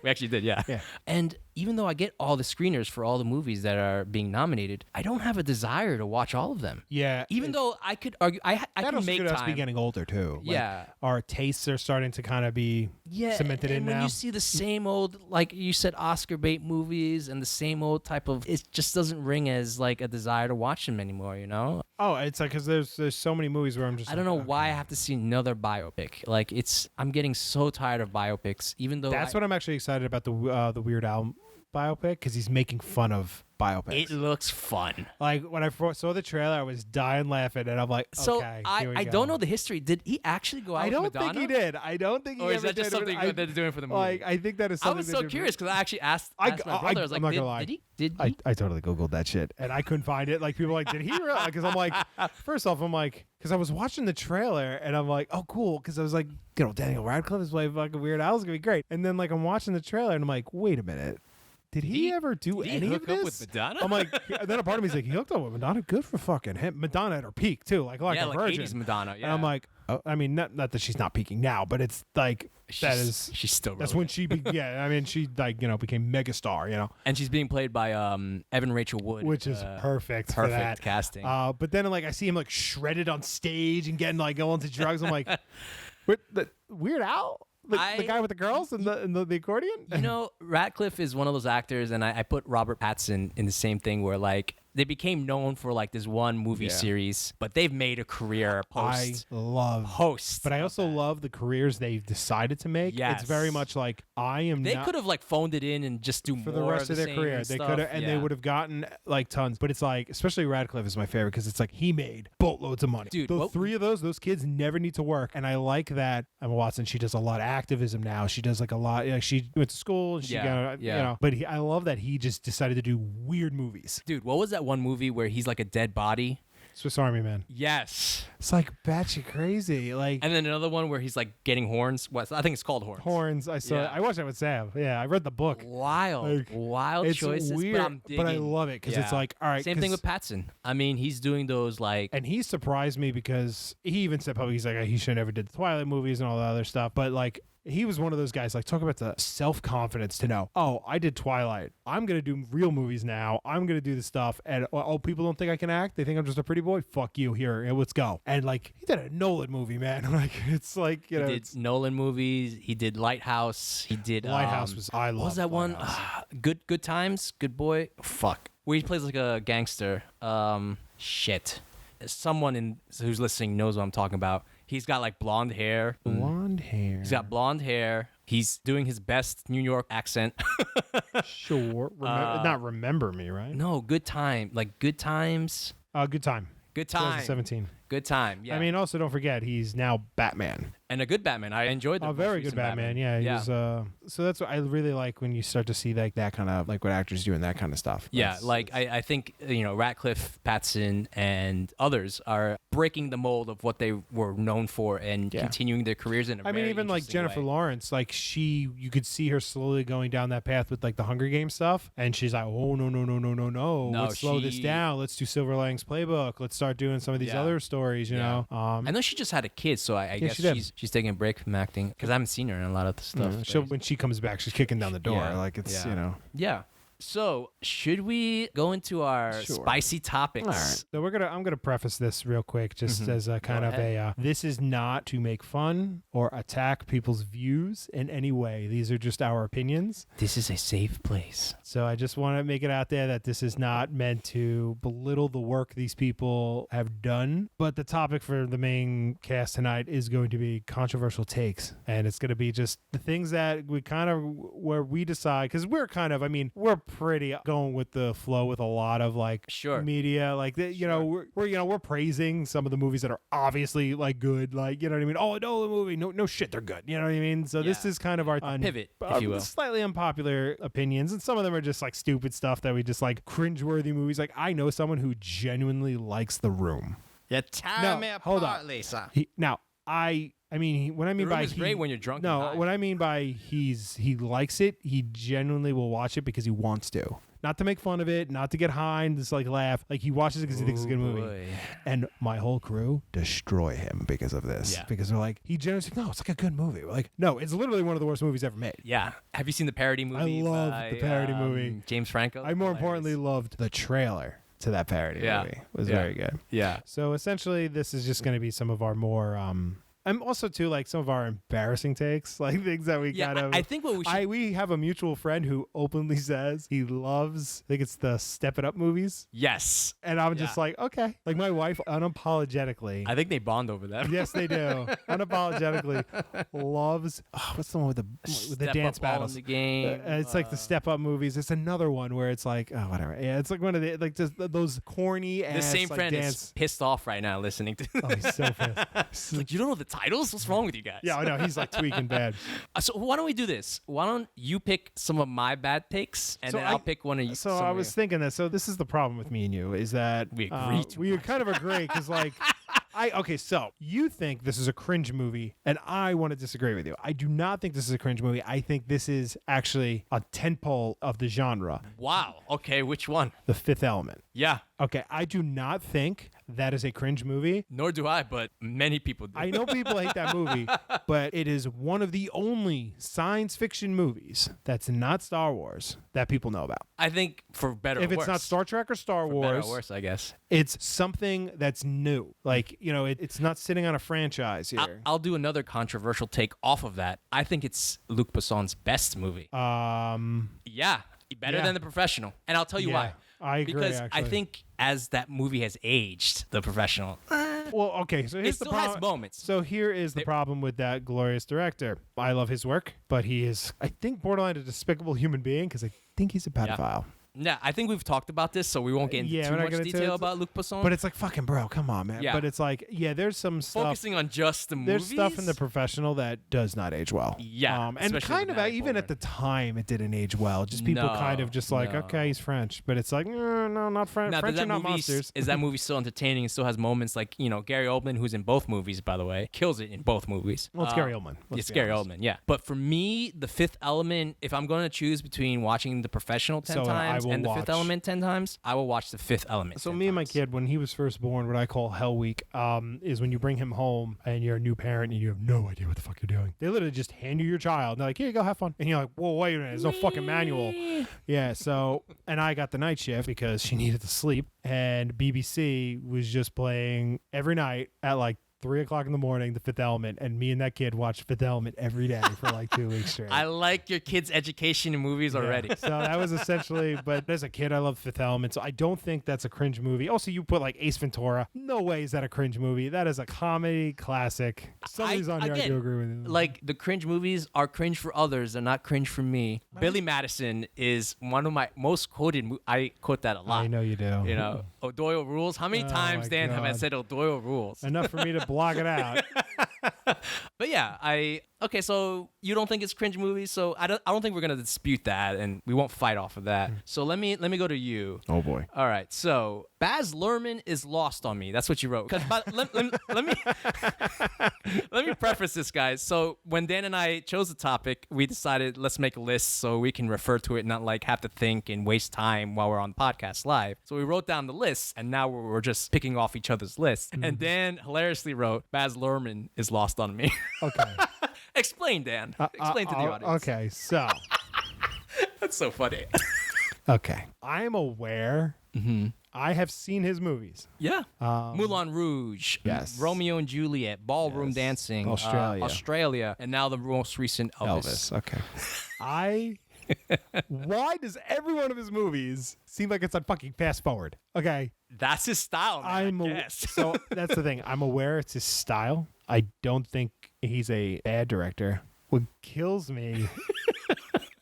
We actually did, yeah. Yeah. And even though I get all the screeners for all the movies that are being nominated, I don't have a desire to watch all of them. Yeah. Even though I could argue, I that can also make could us be time. getting older too. Like, Yeah. our tastes are starting to kind of be cemented and in when now. you see the same old, like you said, Oscar bait movies and the same old type of, it just doesn't ring as like a desire to watch them anymore. You know? Oh, it's like because there's so many movies where I'm just I don't know why I have to see another biopic. Like I'm getting so tired of biopics. Even though That's what I'm actually excited about the Weird Al biopic because he's making fun of biopics. It looks fun. Like when I saw the trailer, I was dying laughing, and I'm like, So okay, I here we go. don't know the history. Did he actually go out I with don't Madonna? think he did. I don't think he Or ever is that just did. something that they're doing for the movie? Like, I think that is I something was they so did for- curious because I actually asked my brother. I was like, I'm not gonna lie. did he? Did he? I totally Googled that shit, and I couldn't find it. Like, people were like, did he really? Because I'm like, first off, I'm like, because I was watching the trailer, and I'm like, oh, cool, because I was like, you know, Daniel Radcliffe is playing fucking Weird Al. It's going to be great. And then, like, I'm watching the trailer, and I'm like, wait a minute. Did he ever do did he any hook of this? up with Madonna? I'm like, and then a part of me is like, he hooked up with Madonna. Good for fucking him. Madonna at her peak too, like yeah, a like virgin. 80s Madonna. Yeah. And I'm like, oh, I mean, not that she's not peaking now, but it's like she's still that's relevant. when she yeah. I mean, she like became megastar, And she's being played by Evan Rachel Wood, which is perfect for perfect that. casting. But then like I see him like shredded on stage and getting like going to drugs. I'm like, what? The Weird Al. The guy with the girls and the accordion? You know, Radcliffe is one of those actors, and I put Robert Pattinson in the same thing where, like, they became known for, like, this one movie series, but they've made a career post. I love host. But I also love the careers they've decided to make. Yes. It's very much like They could have, like, phoned it in and just do for more the rest of their same career. They stuff. could have, and they would have gotten like tons. But it's like, especially Radcliffe is my favorite because it's like he made boatloads of money. Dude, those three of those kids never need to work, and I like that. Emma Watson, she does a lot of activism now. She does like a lot. Like she went to school. And she got, you know. But I love that he just decided to do weird movies. Dude, what was that one movie where he's like a dead body? Swiss Army Man. Yes. It's like batshit crazy. Like, And then another one where he's like getting horns. What? I think it's called Horns. Horns. I saw. Yeah. I watched that with Sam. Yeah, I read the book. Wild, wild It's choices. weird, but I'm digging. but I love it because it's like, all right. Same thing with Pattinson. I mean, he's doing those like. And he surprised me because he even said publicly, he's like, he should never did the Twilight movies and all the other stuff. But like, he was one of those guys, like, talk about the self-confidence to know, oh, I did Twilight. I'm going to do real movies now. I'm going to do the stuff. And, oh, people don't think I can act? They think I'm just a pretty boy? Fuck you. Here, let's go. And, like, he did a Nolan movie, man. Like, it's like, you know. He did Nolan movies. He did Lighthouse. He did. Lighthouse was, I love What was that one? Good Times? Good Boy? Fuck. Where he plays like a gangster. Shit. Someone who's listening knows what I'm talking about. He's got like blonde hair. Blonde hair. He's got blonde hair. He's doing his best New York accent. Sure. Not Remember Me, right? No, Good Time. Like Good Times. Good Time. Good Time. 2017. Good Time. Yeah. I mean, also don't forget, he's now Batman. and a good Batman. I enjoyed the A most very good recent Batman. Yeah, he's so that's what I really like when you start to see like that kind of like what actors do and that kind of stuff. Yeah, like I think Radcliffe, Pattinson, and others are breaking the mold of what they were known for and continuing their careers in a I mean, very even like interesting Jennifer way. Lawrence, like you could see her slowly going down that path with like the Hunger Games stuff, and she's like, oh no, let's slow this down. Let's do Silver Linings Playbook. Let's start doing some of these other stories. You know, I know she just had a kid, so I guess she's taking a break from acting because I haven't seen her in a lot of the stuff. When she comes back, she's kicking down the door. Like it's Yeah. So, should we go into our spicy topics? All right. So I'm gonna preface this real quick, just as a kind of a. This is not to make fun or attack people's views in any way. These are just our opinions. This is a safe place. So I just want to make it out there that this is not meant to belittle the work these people have done. But the topic for the main cast tonight is going to be controversial takes, and it's going to be just the things that we kind of where we decide because we're kind of. I mean, we're pretty going with the flow with a lot of like media, like we're praising some of the movies that are obviously like good, like you know what I mean. Oh no, the movie, no shit, they're good. You know what I mean. So this is kind of our pivot, if you will, slightly unpopular opinions, and some of them are just like stupid stuff that we just like cringeworthy movies. Like I know someone who genuinely likes The Room. Yeah, tell me apart, Lisa. I mean, when I mean The Room by is great when you're drunk. No, what I mean by he likes it, he genuinely will watch it because he wants to. Not to make fun of it, not to get high and just like laugh. Like he watches it because he thinks it's a good movie. And my whole crew destroy him because of this. Yeah. Because they're like, he genuinely thinks, no, it's like a good movie. We're like, no, it's literally one of the worst movies ever made. Yeah. Have you seen the parody movie? I love the parody movie. James Franco. I more importantly loved the trailer to that parody movie. It was very good. Yeah. So essentially, this is just going to be some of our more I'm also too like some of our embarrassing takes, like things that we Yeah, kind of. I think what we should. we have a mutual friend who openly says he loves. I think it's the Step It Up movies, Yes. and I'm just Yeah. like, okay. Like my wife, unapologetically. I think they bond over that. Yes, they do. Unapologetically loves. Oh, what's the one with the Step dance Up All in battles? the game. It's like the Step Up movies. It's another one where it's like, oh, whatever. Yeah, it's like one of the like just those corny ass the same like, friend dance. is pissed off right now listening to. Oh, he's so pissed. He's like, you don't know the titles? What's wrong with you guys? Yeah, I know. He's like tweaking bad. So why don't we do this? Why don't you pick some of my bad takes, and So then I- I'll pick one of you. So I was thinking that. So this is the problem with me and you is that We agree too we kind of agree because like. Okay, so you think this is a cringe movie, and I want to disagree with you. I do not think this is a cringe movie. I think this is actually a tentpole of the genre, Wow. Okay, which one? The Fifth Element. Yeah. Okay, I do not think that is a cringe movie. Nor do I, but many people do. I know people hate that movie, but it is one of the only science fiction movies that's not Star Wars that people know about. I think for better If or it's worse. not Star Trek or Star For Wars, better or worse, I guess. it's something that's new. Like, it's not sitting on a franchise here. I'll do another controversial take off of that. I think it's Luc Besson's best movie. Yeah, better Yeah. than The Professional. And I'll tell you Yeah, why. I agree, Because I actually. think as that movie has aged, The Professional, Well, okay, so here's the still has problem. moments. So here is the problem with that glorious director. I love his work, but he is, I think, borderline a despicable human being because I think he's a pedophile. yeah, I think we've talked about this, so we won't get into Yeah, too we're not much gonna detail into it. about Luc Besson. But it's like, fucking bro, come on, man. Yeah. But it's like, yeah, there's some stuff. focusing on just the There's movies. stuff in The Professional that does not age well. Yeah, and especially kind with of Natalie even at the time it didn't age well. Just people kind of just like, No. okay, he's French, but it's like, no, not French. Now, French does are that not movie monsters. is that movie still entertaining and still has moments like Gary Oldman, who's in both movies, by the way, kills it in both movies. Well, it's Gary Oldman. Let's It's be Gary honest. Oldman, yeah. But for me, The Fifth Element, if I'm going to choose between watching The Professional 10 So, I times will and The watch- Fifth Element 10 times, I will watch The Fifth Element. So 10 me and my times. kid, when he was first born, what I call Hell Week, is when you bring him home and you're a new parent and you have no idea what the fuck you're doing. They literally just hand you your child. And they're like, here you go, have fun. And you're like, whoa, wait a minute, there's no fucking manual. Yeah, so, and I got the night shift because she needed to sleep. And BBC was just playing every night at like 3 o'clock in the morning, The Fifth Element, and me and that kid watched Fifth Element every day for like 2 weeks straight. I like your kid's education in movies Yeah. already. So that was essentially, but as a kid, I loved Fifth Element. So I don't think that's a cringe movie. Also, you put like Ace Ventura. No way is that a cringe movie. That is a comedy classic. Some of these on here, I again, do agree with you. Like the cringe movies are cringe for others, they're not cringe for me. Billy Madison is one of my most quoted. I quote that a lot. I know you do. O'Doyle rules. How many Oh times, my Dan, have I God. said O'Doyle rules? Enough for me to block it out. But yeah, okay. So you don't think it's cringe movies? So I don't think we're gonna dispute that, and we won't fight off of that. So let me go to you. Oh boy. All right. So Baz Luhrmann is lost on me. That's what you wrote. 'Cause- but let me let me preface this, guys. So when Dan and I chose the topic, we decided let's make a list so we can refer to it, not like have to think and waste time while we're on podcast live. So we wrote down the list, and now we're just picking off each other's lists. And Dan hilariously wrote Baz Luhrmann is lost on me. Okay. Explain, Dan. Explain to the audience. Okay, so, That's so funny. okay. I am aware. I have seen his movies. Yeah. Moulin Rouge. Yes. Romeo and Juliet. Ballroom Yes. Dancing. Australia. Australia. And now the most recent Elvis. Okay. Why does every one of his movies seem like it's on fucking fast forward? Okay. That's his style, man, I guess. So that's the thing. I'm aware it's his style. I don't think he's a bad director. What kills me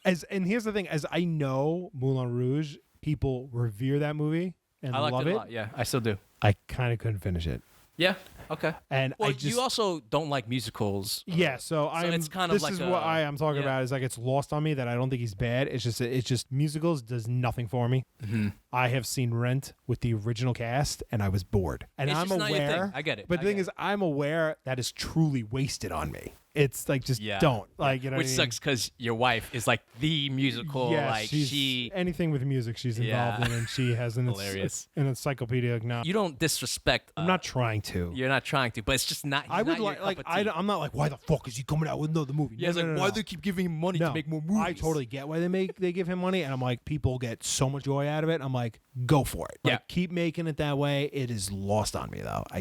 and here's the thing, as I know Moulin Rouge, people revere that movie and I liked love it it. a lot. Yeah, I still do. I kind of couldn't finish it. Yeah. Okay. And Well, I just you also don't like musicals. yeah, so I'm. it's kind of this like is a- what I am talking yeah. about. Is like it's lost on me that I don't think he's bad. It's just musicals does nothing for me. I have seen Rent with the original cast, and I was bored. And It's I'm just not your thing. aware. I get it. But I the thing get is, I'm aware that is truly wasted on me. it's like just Yeah. don't like you know Which what I mean? sucks because your wife is like the musical. Yes, like she's anything with music she's involved Yeah. in, and she has an Hilarious. an encyclopedia. Now you don't disrespect. I'm not trying to. You're not trying to, but it's just not. He's I would not your like cup of tea. I'm not like, why the fuck is he coming out with another movie? Yeah, it's No, like, no, no, why no. do they keep giving him money No, to make more movies? I totally get why they give him money, and I'm like, people get so much joy out of it. I'm like, go for it. Like, Yeah. keep making it that way. It is lost on me though. I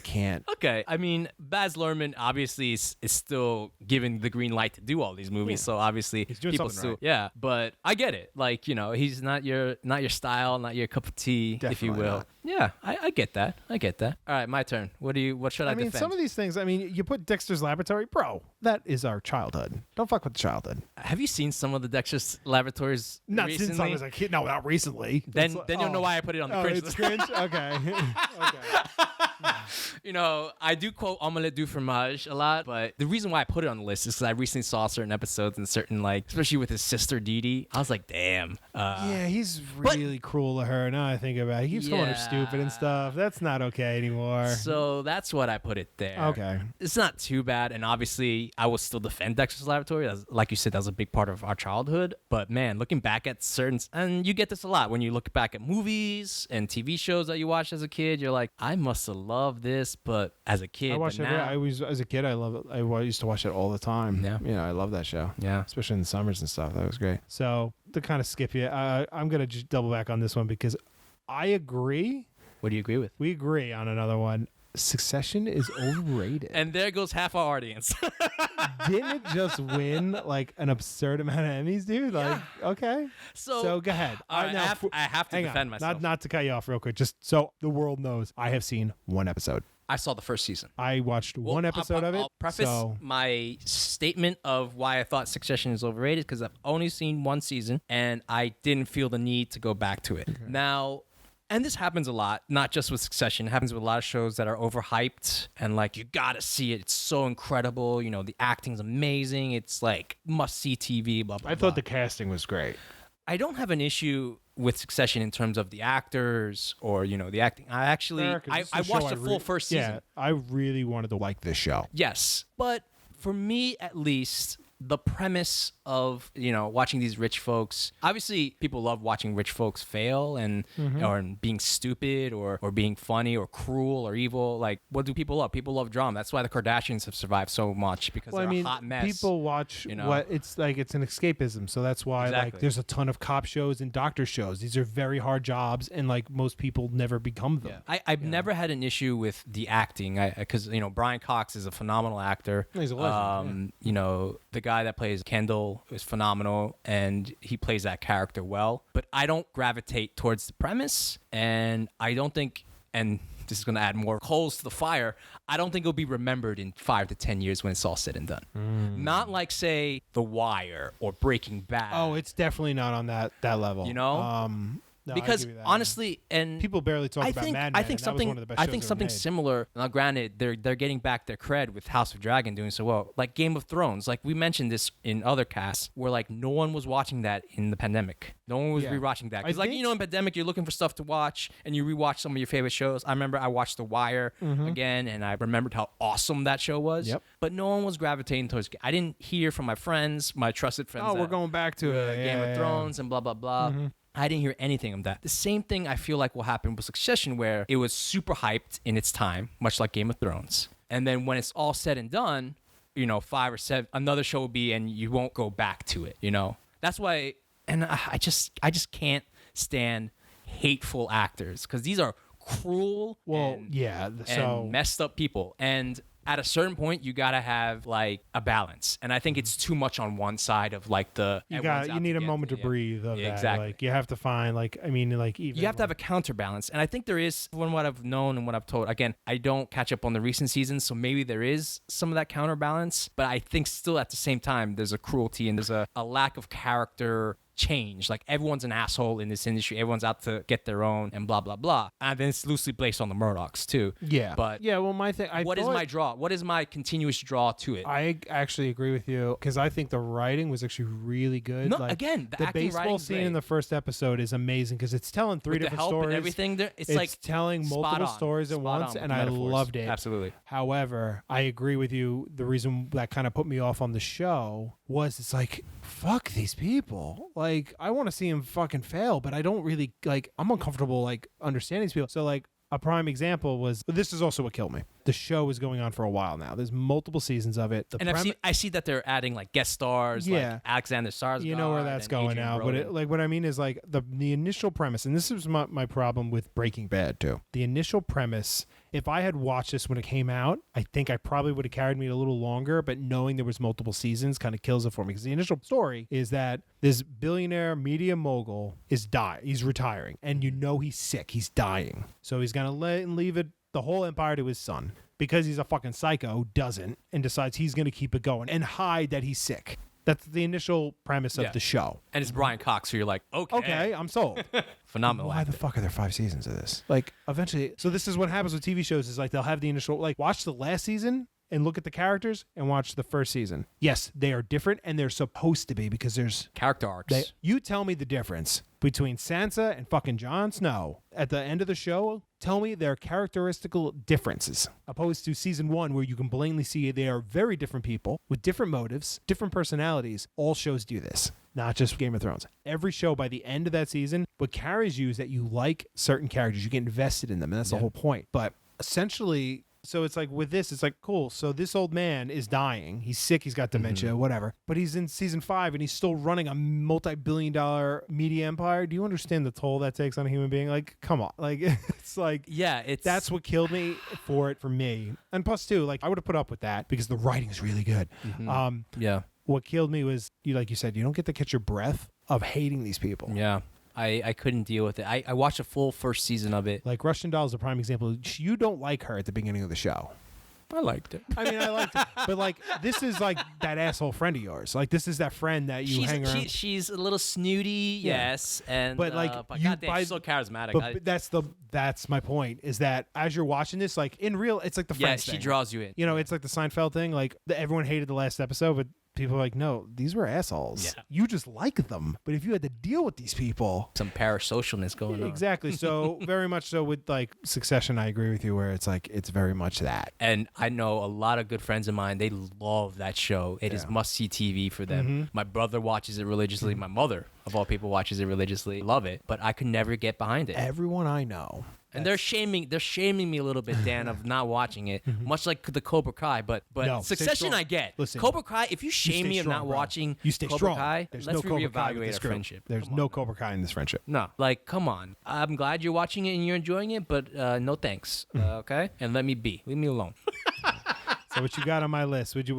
can't. Okay, I mean, Baz Luhrmann obviously is still given the green light to do all these movies, so obviously He's doing people something still, right. yeah. But I get it, like he's not your style, not your cup of tea, if you Definitely will. not. Yeah, I get that. I get that. All right, my turn. What should I I mean, defend? some of these things. I mean, you put Dexter's Laboratory, bro. That is our childhood. Don't fuck with the childhood. Have you seen some of the Dexter's Laboratories Not recently? since I was a kid. No, not recently. Then It's- you'll know oh. why I put it on the Oh, cringe it's list. cringe. Okay. Okay. I do quote Omelette du Fromage a lot, but the reason why I put it on the list is because I recently saw certain episodes and certain, like, especially with his sister Dee Dee. I was like, damn. Yeah, he's really cruel to her. Now I think about it, he keeps calling her stupid and stuff. That's not okay anymore. So that's what I put it there. Okay. It's not too bad, and obviously I will still defend Dexter's Laboratory. Like you said, that was a big part of our childhood. But man, looking back at certain, and you get this a lot when you look back at movies and TV shows that you watched as a kid, you're like, I must have loved this, but as a kid, I watched but it. now, I was as a kid. I love it. I used to watch it all the time. Yeah. You know, I love that show. yeah. Especially in the summers and stuff. That was great. So to kind of skip you, I'm gonna just double back on this one because I agree. What do you agree with? We agree on another one. Succession is overrated. And there goes half our audience. Didn't it just win like an absurd amount of Emmys, dude? Like, okay. So go ahead. all right, now, I have to hang defend on. myself. Not to cut you off real quick, just so the world knows, I have seen one episode. I saw the first season. I watched one episode of it. I'll preface so my statement of why I thought Succession is overrated because I've only seen one season and I didn't feel the need to go back to it. Now, and this happens a lot, not just with Succession. It happens with a lot of shows that are overhyped and like you gotta see it. It's so incredible. The acting's amazing. It's like must see TV. Blah blah. I thought the casting was great. I don't have an issue with Succession in terms of the actors or the acting. I actually Eric, I this is a watched show the full first season. Yeah, I really wanted to like this show. Yes, but for me at least, the premise of watching these rich folks, obviously people love watching rich folks fail and or being stupid or being funny or cruel or evil. Like, what do people love? People love drama. That's why the Kardashians have survived so much because they're a hot mess. People watch what it's like. It's an escapism, so that's why like Exactly. there's a ton of cop shows and doctor shows. These are very hard jobs, and like most people never become them. I've never had an issue with the acting because Brian Cox is a phenomenal actor. He's a legend, The guy that plays Kendall is phenomenal and he plays that character well. But I don't gravitate towards the premise, and I don't think, and this is going to add more coals to the fire, I don't think it'll be remembered in 5 to 10 years when it's all said and done. Not like, say, The Wire or Breaking Bad. Oh, it's definitely not on that level. No, I because give you that. honestly, and people barely talk about Mad Men. I think and that was something. one of the best I shows think ever something made. similar. Now, granted, they're getting back their cred with House of Dragon doing so well. Like Game of Thrones, like we mentioned this in other casts, where like no one was watching that in the pandemic. No one was Yeah. rewatching that I because, like think- in pandemic, you're looking for stuff to watch and you rewatch some of your favorite shows. I remember I watched The Wire again, and I remembered how awesome that show was. Yep. But no one was gravitating towards. I didn't hear from my friends, my trusted friends. Oh, we're that- going back to it. Game Yeah, of yeah. Thrones and blah blah blah. I didn't hear anything of that. The same thing I feel like will happen with Succession, where it was super hyped in its time, much like Game of Thrones. And then when it's all said and done, 5 or 7, another show will be, and you won't go back to it. That's why, and I just can't stand hateful actors because these are cruel. Well, and, yeah. and So messed up people. And at a certain point, you gotta have like a balance, and I think it's too much on one side of like the. you everyone's out need a get- moment to yeah. breathe of Yeah, that. exactly. Like you have to find even You have to have a counterbalance, and I think there is, from what I've known and what I've told. Again, I don't catch up on the recent seasons, so maybe there is some of that counterbalance. But I think still at the same time, there's a cruelty and there's a lack of character change. Like everyone's an asshole in this industry. Everyone's out to get their own and blah, blah, blah. And then it's loosely based on the Murdochs too. Yeah. But yeah, well, my thing. what is my draw? What is my continuous draw to it? I actually agree with you because I think the writing was actually really good. No, like, again, the acting, baseball writing's scene great. in the first episode is amazing because it's telling three With the different help stories. and everything, it's It's like telling multiple spot on. stories at Spot once, on with and the I metaphors. loved it. Absolutely. However, I agree with you. The reason that kind of put me off on the show was it's like, fuck these people. Like, I want to see them fucking fail, but I don't really, like, I'm uncomfortable, like, understanding these people. So, like, a prime example was, this is also what killed me. The show is going on for a while now. There's multiple seasons of it. And I see that they're adding like guest stars, Yeah. like Alexander Skarsgård. You know where that's and going Adrian now. But Brody. like what I mean is like the initial premise, and this is my problem with Breaking Bad too. The initial premise, if I had watched this when it came out, I think I probably would have carried me a little longer, but knowing there was multiple seasons kind of kills it for me. Because the initial story is that this billionaire media mogul is he's retiring, and you know he's sick, he's dying. So he's gonna leave it the whole empire to his son. Because he's a fucking psycho who doesn't and decides he's going to keep it going and hide that he's sick. That's the initial premise of the show. And it's Brian Cox, so you're like, Okay, I'm sold. phenomenal. Why the fuck are there 5 seasons of this? Like, eventually, so this is what happens with TV shows is like they'll have the initial, like, watch the last season and look at the characters and watch the first season. Yes, they are different and they're supposed to be because there's Character arcs. you tell me the difference between Sansa and fucking Jon Snow at the end of the show. Tell me their characteristical differences, opposed to season 1 where you can blatantly see they are very different people with different motives, different personalities. All shows do this, not just Game of Thrones. Every show by the end of that season, what carries you is that you like certain characters, you get invested in them, and that's the whole point. But essentially, so it's like with this, it's like, cool. So this old man is dying. He's sick. He's got dementia, whatever. But he's in season 5 and he's still running a multi-billion-dollar media empire. Do you understand the toll that takes on a human being? Like, come on. Like, it's like, that's what killed me for me. And plus, too, like, I would have put up with that because the writing is really good. What killed me was, like you said, you don't get to catch your breath of hating these people. Yeah. I couldn't deal with it. I watched a full first season of it. Like, Russian Doll is a prime example. You don't like her at the beginning of the show. I liked it. I mean, I liked it. But, like, this is, like, that asshole friend of yours. Like, this is that friend that you hang around. She's a little snooty, yes. And, but, like, goddamn, she's so charismatic. But that's my point, is that as you're watching this, like, in real, it's like the Friends she thing. draws you in. You know, it's like the Seinfeld thing. Like, everyone hated the last episode, but people are like, no, these were assholes. Yeah. You just like them. But if you had to deal with these people. Some parasocialness going on. Exactly. So, very much so with, like, Succession, I agree with you, where it's like, it's very much that. And I know a lot of good friends of mine, they love that show. It is must-see TV for them. My brother watches it religiously. My mother, of all people, watches it religiously. Love it. But I could never get behind it. Everyone I know. And they're shaming me a little bit, Dan, of not watching it, much like the Cobra Kai. But No, Succession, I get. Listen, Cobra Kai, if you shame me of not watching you stay Cobra strong. Kai, There's let's no Cobra Kai with reevaluate this our group. friendship. There's no Cobra Kai in this friendship. No, like, come on. I'm glad you're watching it and you're enjoying it, but no thanks. Okay, and let me be. Leave me alone. So what you got on my list? Would you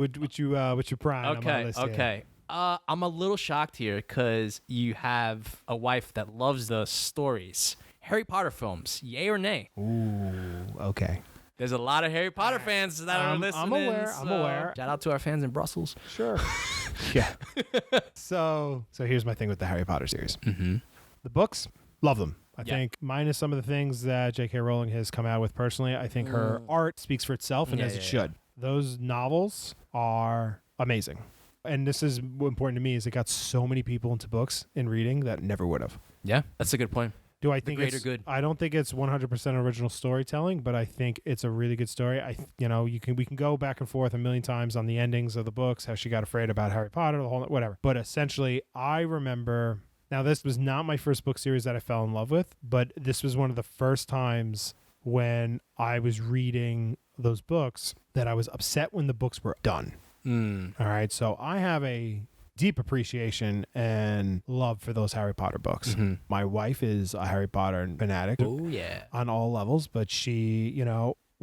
prime on my list? Okay. I'm a little shocked here because you have a wife that loves the stories. Harry Potter films, yay or nay? Ooh, okay. There's a lot of Harry Potter fans that are listening. I'm aware. Shout out to our fans in Brussels. Sure. Yeah. So here's my thing with the Harry Potter series. The books, love them. I think minus some of the things that J.K. Rowling has come out with personally, I think her art speaks for itself and as it should. Those novels are amazing. And this is important to me is it got so many people into books and reading that never would have. Yeah, that's a good point. Do I think greater it's good. I don't think it's 100% original storytelling, but I think it's a really good story. We can go back and forth a million times on the endings of the books, how she got afraid about Harry Potter, the whole whatever. But essentially, I remember. Now, this was not my first book series that I fell in love with, but this was one of the first times when I was reading those books that I was upset when the books were done. All right, so I have a deep appreciation and love for those Harry Potter books. My wife is a Harry Potter fanatic. Oh, yeah. On all levels, but she,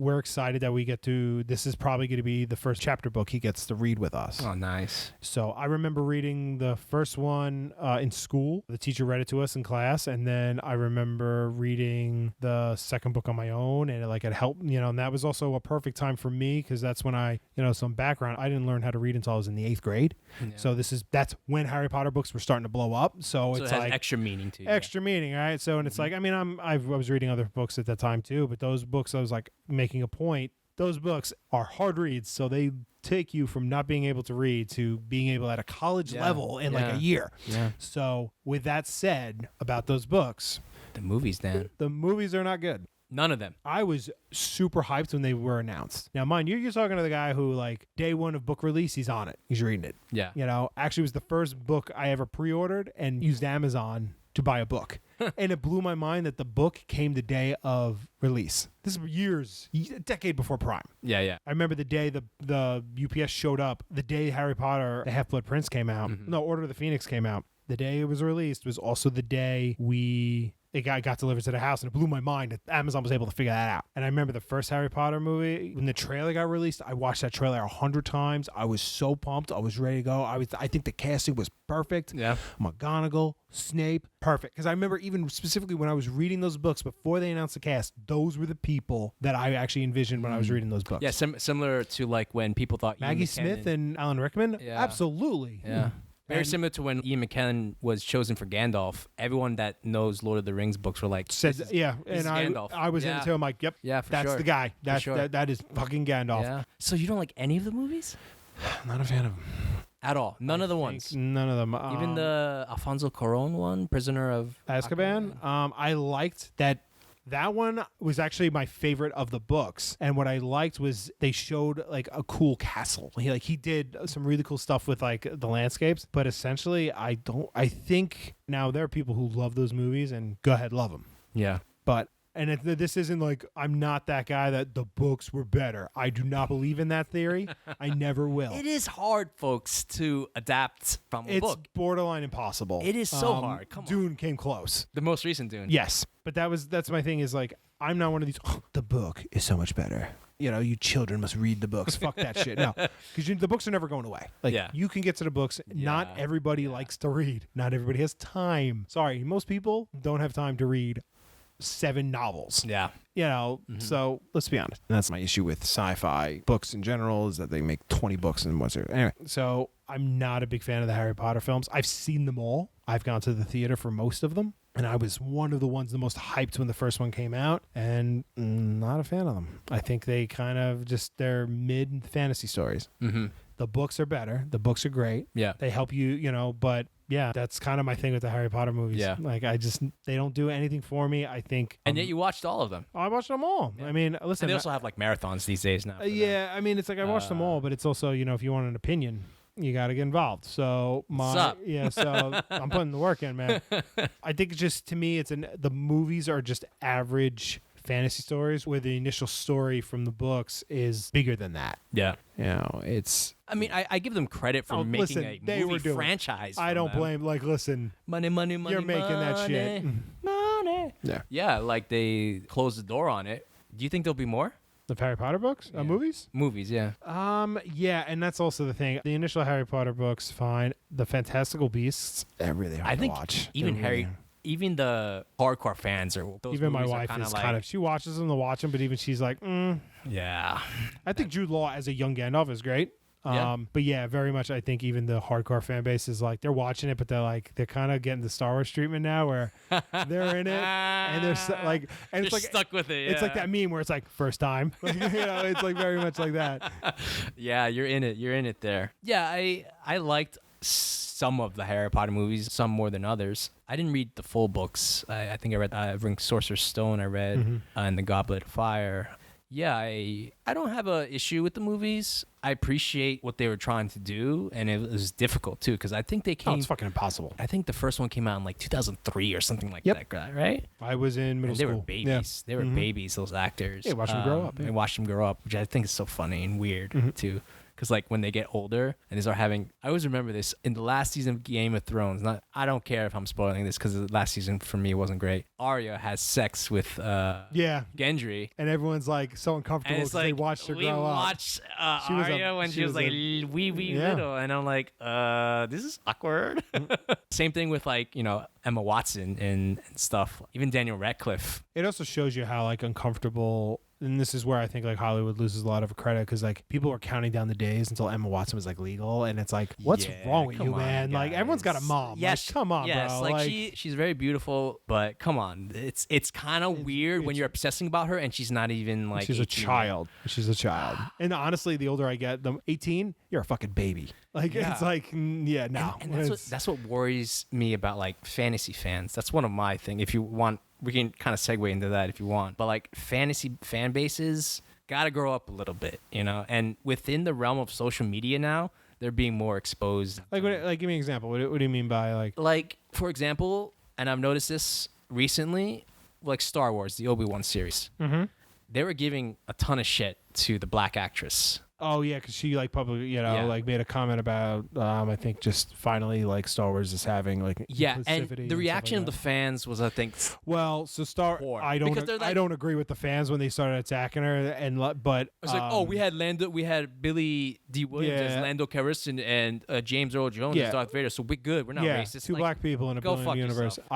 we're excited that we get to. This is probably going to be the first chapter book he gets to read with us. Oh, nice. So I remember reading the first one in school. The teacher read it to us in class, and then I remember reading the second book on my own, and it helped, and that was also a perfect time for me because that's when some background. I didn't learn how to read until I was in the 8th grade. Yeah. So that's when Harry Potter books were starting to blow up. So it's it has extra meaning to you. Extra meaning, right? So, and it's I was reading other books at that time too, but those books I was making a point. Those books are hard reads, so they take you from not being able to read to being able at a college level in a year. Yeah. So with that said about those books, the movies, Dan. The movies are not good. None of them. I was super hyped when they were announced. Now, mind you, you're talking to the guy who, day one of book release, he's on it. He's reading it. Yeah. Actually, it was the first book I ever pre-ordered and used Amazon to buy a book. And it blew my mind that the book came the day of release. This is a decade before Prime. Yeah. I remember the day the UPS showed up, the day Harry Potter, The Half-Blood Prince came out. Mm-hmm. No, Order of the Phoenix came out. The day it was released was also the day it got delivered to the house, and it blew my mind that Amazon was able to figure that out. And I remember the first Harry Potter movie, when the trailer got released, I watched that trailer 100 times. I was so pumped. I was ready to go. I think the casting was perfect. Yeah. McGonagall, Snape, perfect. Because I remember even specifically when I was reading those books, before they announced the cast, those were the people that I actually envisioned when I was reading those books. Yeah, similar to when people thought Maggie Smith and Alan Rickman? Yeah. Absolutely. Yeah. Very similar to when Ian McKellen was chosen for Gandalf. Everyone that knows Lord of the Rings books were said, yeah, and I was in it too. I'm like, yep, yeah, for that's sure. the guy. That is fucking Gandalf. Yeah. So you don't like any of the movies? Not a fan of them at all. None of the ones. None of them. Even the Alfonso Cuarón one, Prisoner of Azkaban. I liked that. That one was actually my favorite of the books, and what I liked was they showed a cool castle. He did some really cool stuff with the landscapes, but essentially I think now there are people who love those movies and go ahead, love them. Yeah, but. And this isn't I'm not that guy that the books were better. I do not believe in that theory. I never will. It is hard, folks, to adapt from a book. It's borderline impossible. It is so hard. Come on. Dune came close. The most recent Dune. Yes. But that's my thing is I'm not one of these, the book is so much better. You children must read the books. Fuck that shit. No, because the books are never going away. You can get to the books. Yeah. Not everybody likes to read. Not everybody has time. Sorry, most people don't have time to read 7 novels. Yeah. So let's be honest. That's my issue with sci-fi books in general, is that they make 20 books in one series. Anyway, so I'm not a big fan of the Harry Potter films. I've seen them all. I've gone to the theater for most of them. And I was one of the ones the most hyped when the first one came out, and not a fan of them. I think they kind of they're mid fantasy stories. Mm-hmm. The books are better. The books are great. Yeah. They help you, but yeah, that's kind of my thing with the Harry Potter movies. Yeah. They don't do anything for me. I think. And yet you watched all of them. I watched them all. Yeah. I mean, listen. And they also have marathons these days now. Yeah. I mean, it's I watched them all, but it's also, if you want an opinion, you got to get involved. So so I'm putting the work in, man. I think it's just, to me, the movies are just average fantasy stories where the initial story from the books is bigger than that. Yeah. It's... I mean, I give them credit for making a movie franchise. I don't blame, listen. Money, you're making that shit. Money. Yeah. Yeah, they closed the door on it. Do you think there'll be more? The Harry Potter books? Yeah. Movies? Movies, yeah. Yeah, and that's also the thing. The initial Harry Potter books, fine. The Fantastical Beasts, they're really hard to watch. Even the hardcore fans are. Even my wife is she watches them to watch them, but even she's like, Yeah. I think Jude Law as a young Gandalf is great. But yeah, very much. I think even the hardcore fan base is they're watching it, but they're kind of getting the Star Wars treatment now, where they're in it and they're and it's stuck with it. Yeah. It's like that meme where it's first time. It's very much like that. Yeah, you're in it. You're in it there. Yeah, I liked some of the Harry Potter movies, some more than others. I didn't read the full books. I think I read Ring Sorcerer's Stone. I read and the Goblet of Fire. Yeah, I don't have a issue with the movies. I appreciate what they were trying to do, and it was difficult too, because I think they came. Oh, it's fucking impossible. I think the first one came out in 2003 or something like that, right? I was in middle school. They were babies. Yeah. They were babies. Those actors. Yeah, watch them grow up. And watch them grow up, which I think is so funny and weird too. because like when they get older and they start having, I always remember this in the last season of Game of Thrones. Not, I don't care if I'm spoiling this because the last season for me wasn't great. Arya has sex with Gendry. And everyone's like so uncomfortable And it's because like, they watched her we grow up. watched She was Arya when she was like wee little, and I'm like, this is awkward. Same thing with like, you know, Emma Watson and stuff. Even Daniel Radcliffe. It also shows you how like uncomfortable, and this is where I think like Hollywood loses a lot of credit because like people were counting down the days until Emma Watson was like legal, and it's like, what's Yeah, wrong with you, come on, man? Like everyone's got a guys. mom. Yes, Like, come on, yes, bro. like she's very beautiful, but come on, it's kind of weird when you're obsessing about her and she's not even like. she's a 18. child. She's a child. And honestly, the older I get, the 18, you're a fucking baby. Like Yeah. it's like, yeah, no. And that's what worries me about like fantasy fans. That's one of my thing. If you want, we can kind of segue into that if you want. But like fantasy fan bases gotta grow up a little bit, you know. And within the realm of social media now, they're being more exposed. like, give me an example. What do you mean by Like for example, and I've noticed this recently, like Star Wars, the Obi-Wan series. Mm-hmm. They were giving a ton of shit to the black actress. Oh yeah, because she like publicly, Yeah. like made a comment about, I think just finally like Star Wars is having like Yeah, and inclusivity the reaction stuff of like the fans was, I think, that. Well, so Poor. I Because they're I like- don't agree with the fans when they started attacking her, and but it's like, oh, we had Billy D. Williams as Yeah. Lando Calrissian and James Earl Jones Yeah. as Darth Vader, so we're good. We're not yeah, racist. two Like, black people in a go billion fuck universe. yourself.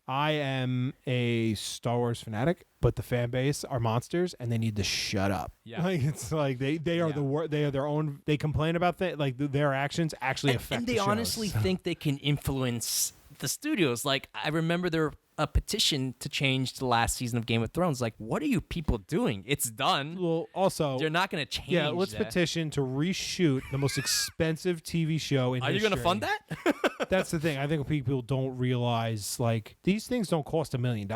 I am a Star Wars fanatic, but the fan base are monsters, and they need to shut up. Yeah. Like it's like they are Yeah. the they are their own. They complain about things like their actions actually affect. and they the shows. honestly think they can influence the studios. Like, I remember there a petition to change the last season of Game of Thrones. Like, what are you people doing? It's done. Well, also They're not going to change. yeah, let's that. petition to reshoot the most expensive TV show in Are you history. going to fund that? That's the thing. I think people don't realize like these things don't cost $1 million.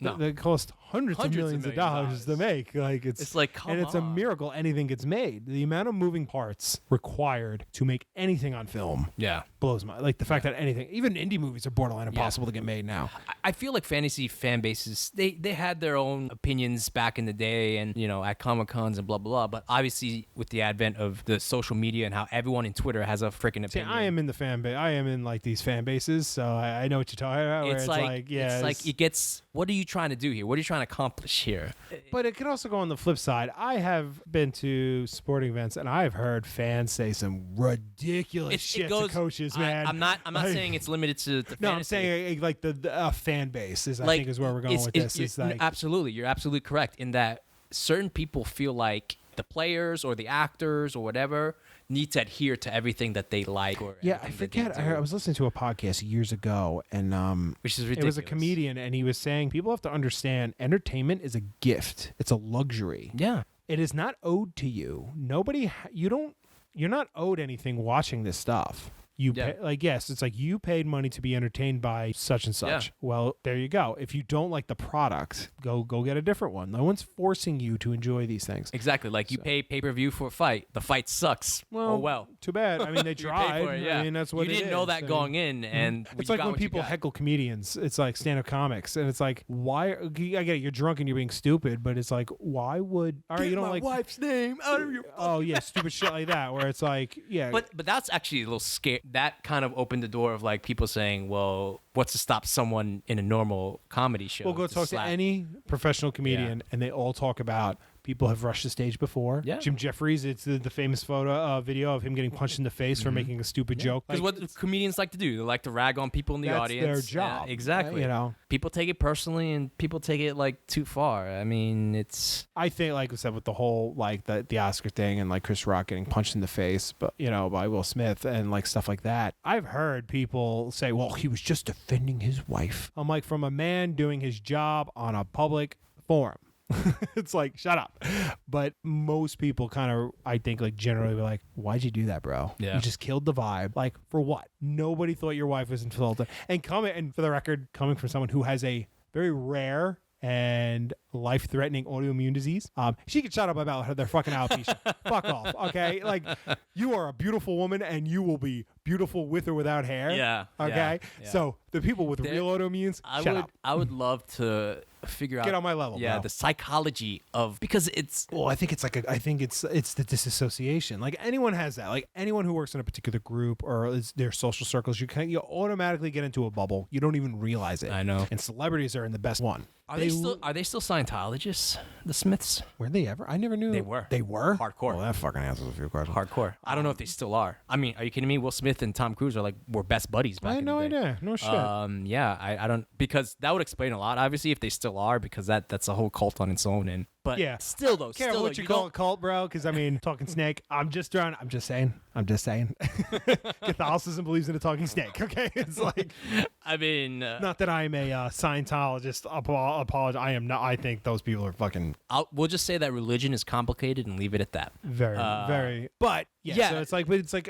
No. They cost hundreds of millions of dollars to make. Like It's like, come and it's a on. miracle anything gets made. The amount of moving parts required to make anything on film Yeah. blows my like the fact that anything, even indie movies, are borderline impossible to get made now. I feel like fantasy fan bases, they had their own opinions back in the day and, you know, at Comic Cons and blah, blah, blah. But obviously with the advent of the social media and how everyone in Twitter has a freaking See, opinion. I am in the fan base. I am in like these fan bases, so I know what you're talking about. Where It's yeah, like it gets, what are you trying to do here? What are you trying to accomplish here? But it could also go on the flip side. I have been to sporting events and I've heard fans say some ridiculous shit to coaches, man. I'm not Like- saying it's limited to No, I'm fantasy. saying like the fan base is I Like, think is where we're going with this. It's like absolutely, you're absolutely correct in that certain people feel like the players or the actors or whatever need to adhere to everything that they like. Or yeah, I everything that they forget. do, I was listening to a podcast years ago, and which is it ridiculous. was a comedian, and he was saying people have to understand entertainment is a gift. It's a luxury. Yeah, It is not owed to you. You're not owed anything watching this stuff. You Yeah. pay, like yes, it's like you paid money to be entertained by such and such. Yeah. Well, there you go. If you don't like the product, go get a different one. No one's forcing you to enjoy these things. exactly. Like you pay pay-per-view for a fight. The fight sucks. Well. Too bad. I mean, they You pay tried. for it, yeah. I mean, that's what you it didn't know is. that I mean, going in, and it's you like got when what you people got. heckle comedians. It's like stand-up comics, and it's like, why? I get it. You're drunk and you're being stupid, but it's like, why would? All right, you don't like. wife's name out of your. Oh yeah, stupid shit like that. Where it's like, yeah, But that's actually a little scary. That kind of opened the door of like people saying, "Well, what's to stop someone in a normal comedy show?" we'll go talk slap? to any professional comedian, and they all talk about people have rushed the stage before. Yeah. Jim Jeffries, it's the famous video of him getting punched in the face for making a stupid joke. Because Like, what comedians like to do, they like to rag on people in the that's audience. their job. Yeah, exactly. You know, people take it personally, and people take it like too far. I mean, it's I think, like I said, with the whole like the Oscar thing and like Chris Rock getting punched in the face, but by Will Smith and like stuff like that. I've heard people say, "Well, he was just defending his wife." I'm like, from a man doing his job on a public forum. It's like, shut up. But most people kind of, I think, like generally be like, why'd you do that, bro? Yeah. You just killed the vibe. Like, for what? Nobody thought your wife was insulted. And for the record, coming from someone who has a very rare and life-threatening autoimmune disease. She could shut up about their fucking alopecia. Fuck off, okay? Like, you are a beautiful woman, and you will be beautiful with or without hair. Yeah, Okay. yeah. So the people with real autoimmunes, shut up. I would love to figure out. Get on my level. Yeah, bro. the psychology of, because it's. Well, I think it's it's the disassociation. Like, anyone has that. Like, anyone who works in a particular group or is their social circles, you automatically get into a bubble. You don't even realize it. I know. And celebrities are in the best one. Are they still Scientologists? The Smiths? Were they ever? I never knew. They were. They were? Hardcore. Well, that fucking answers a few questions. Hardcore. I don't know if they still are. I mean, are you kidding me? Will Smith and Tom Cruise were best buddies back I had in no the day. idea. No shit. Yeah, I don't, because that would explain a lot. Obviously, if they still are, because that's a whole cult on its own. But Yeah. still though, Care still what though, you call a cult, bro? Because I mean, talking snake. I'm just saying. Catholicism believes in a talking snake. Okay, it's like, I mean, not that I'm a Scientologist. Apologize. I am not. I think those people are fucking we'll just say that religion is complicated and leave it at that. very. But yeah. So it's like,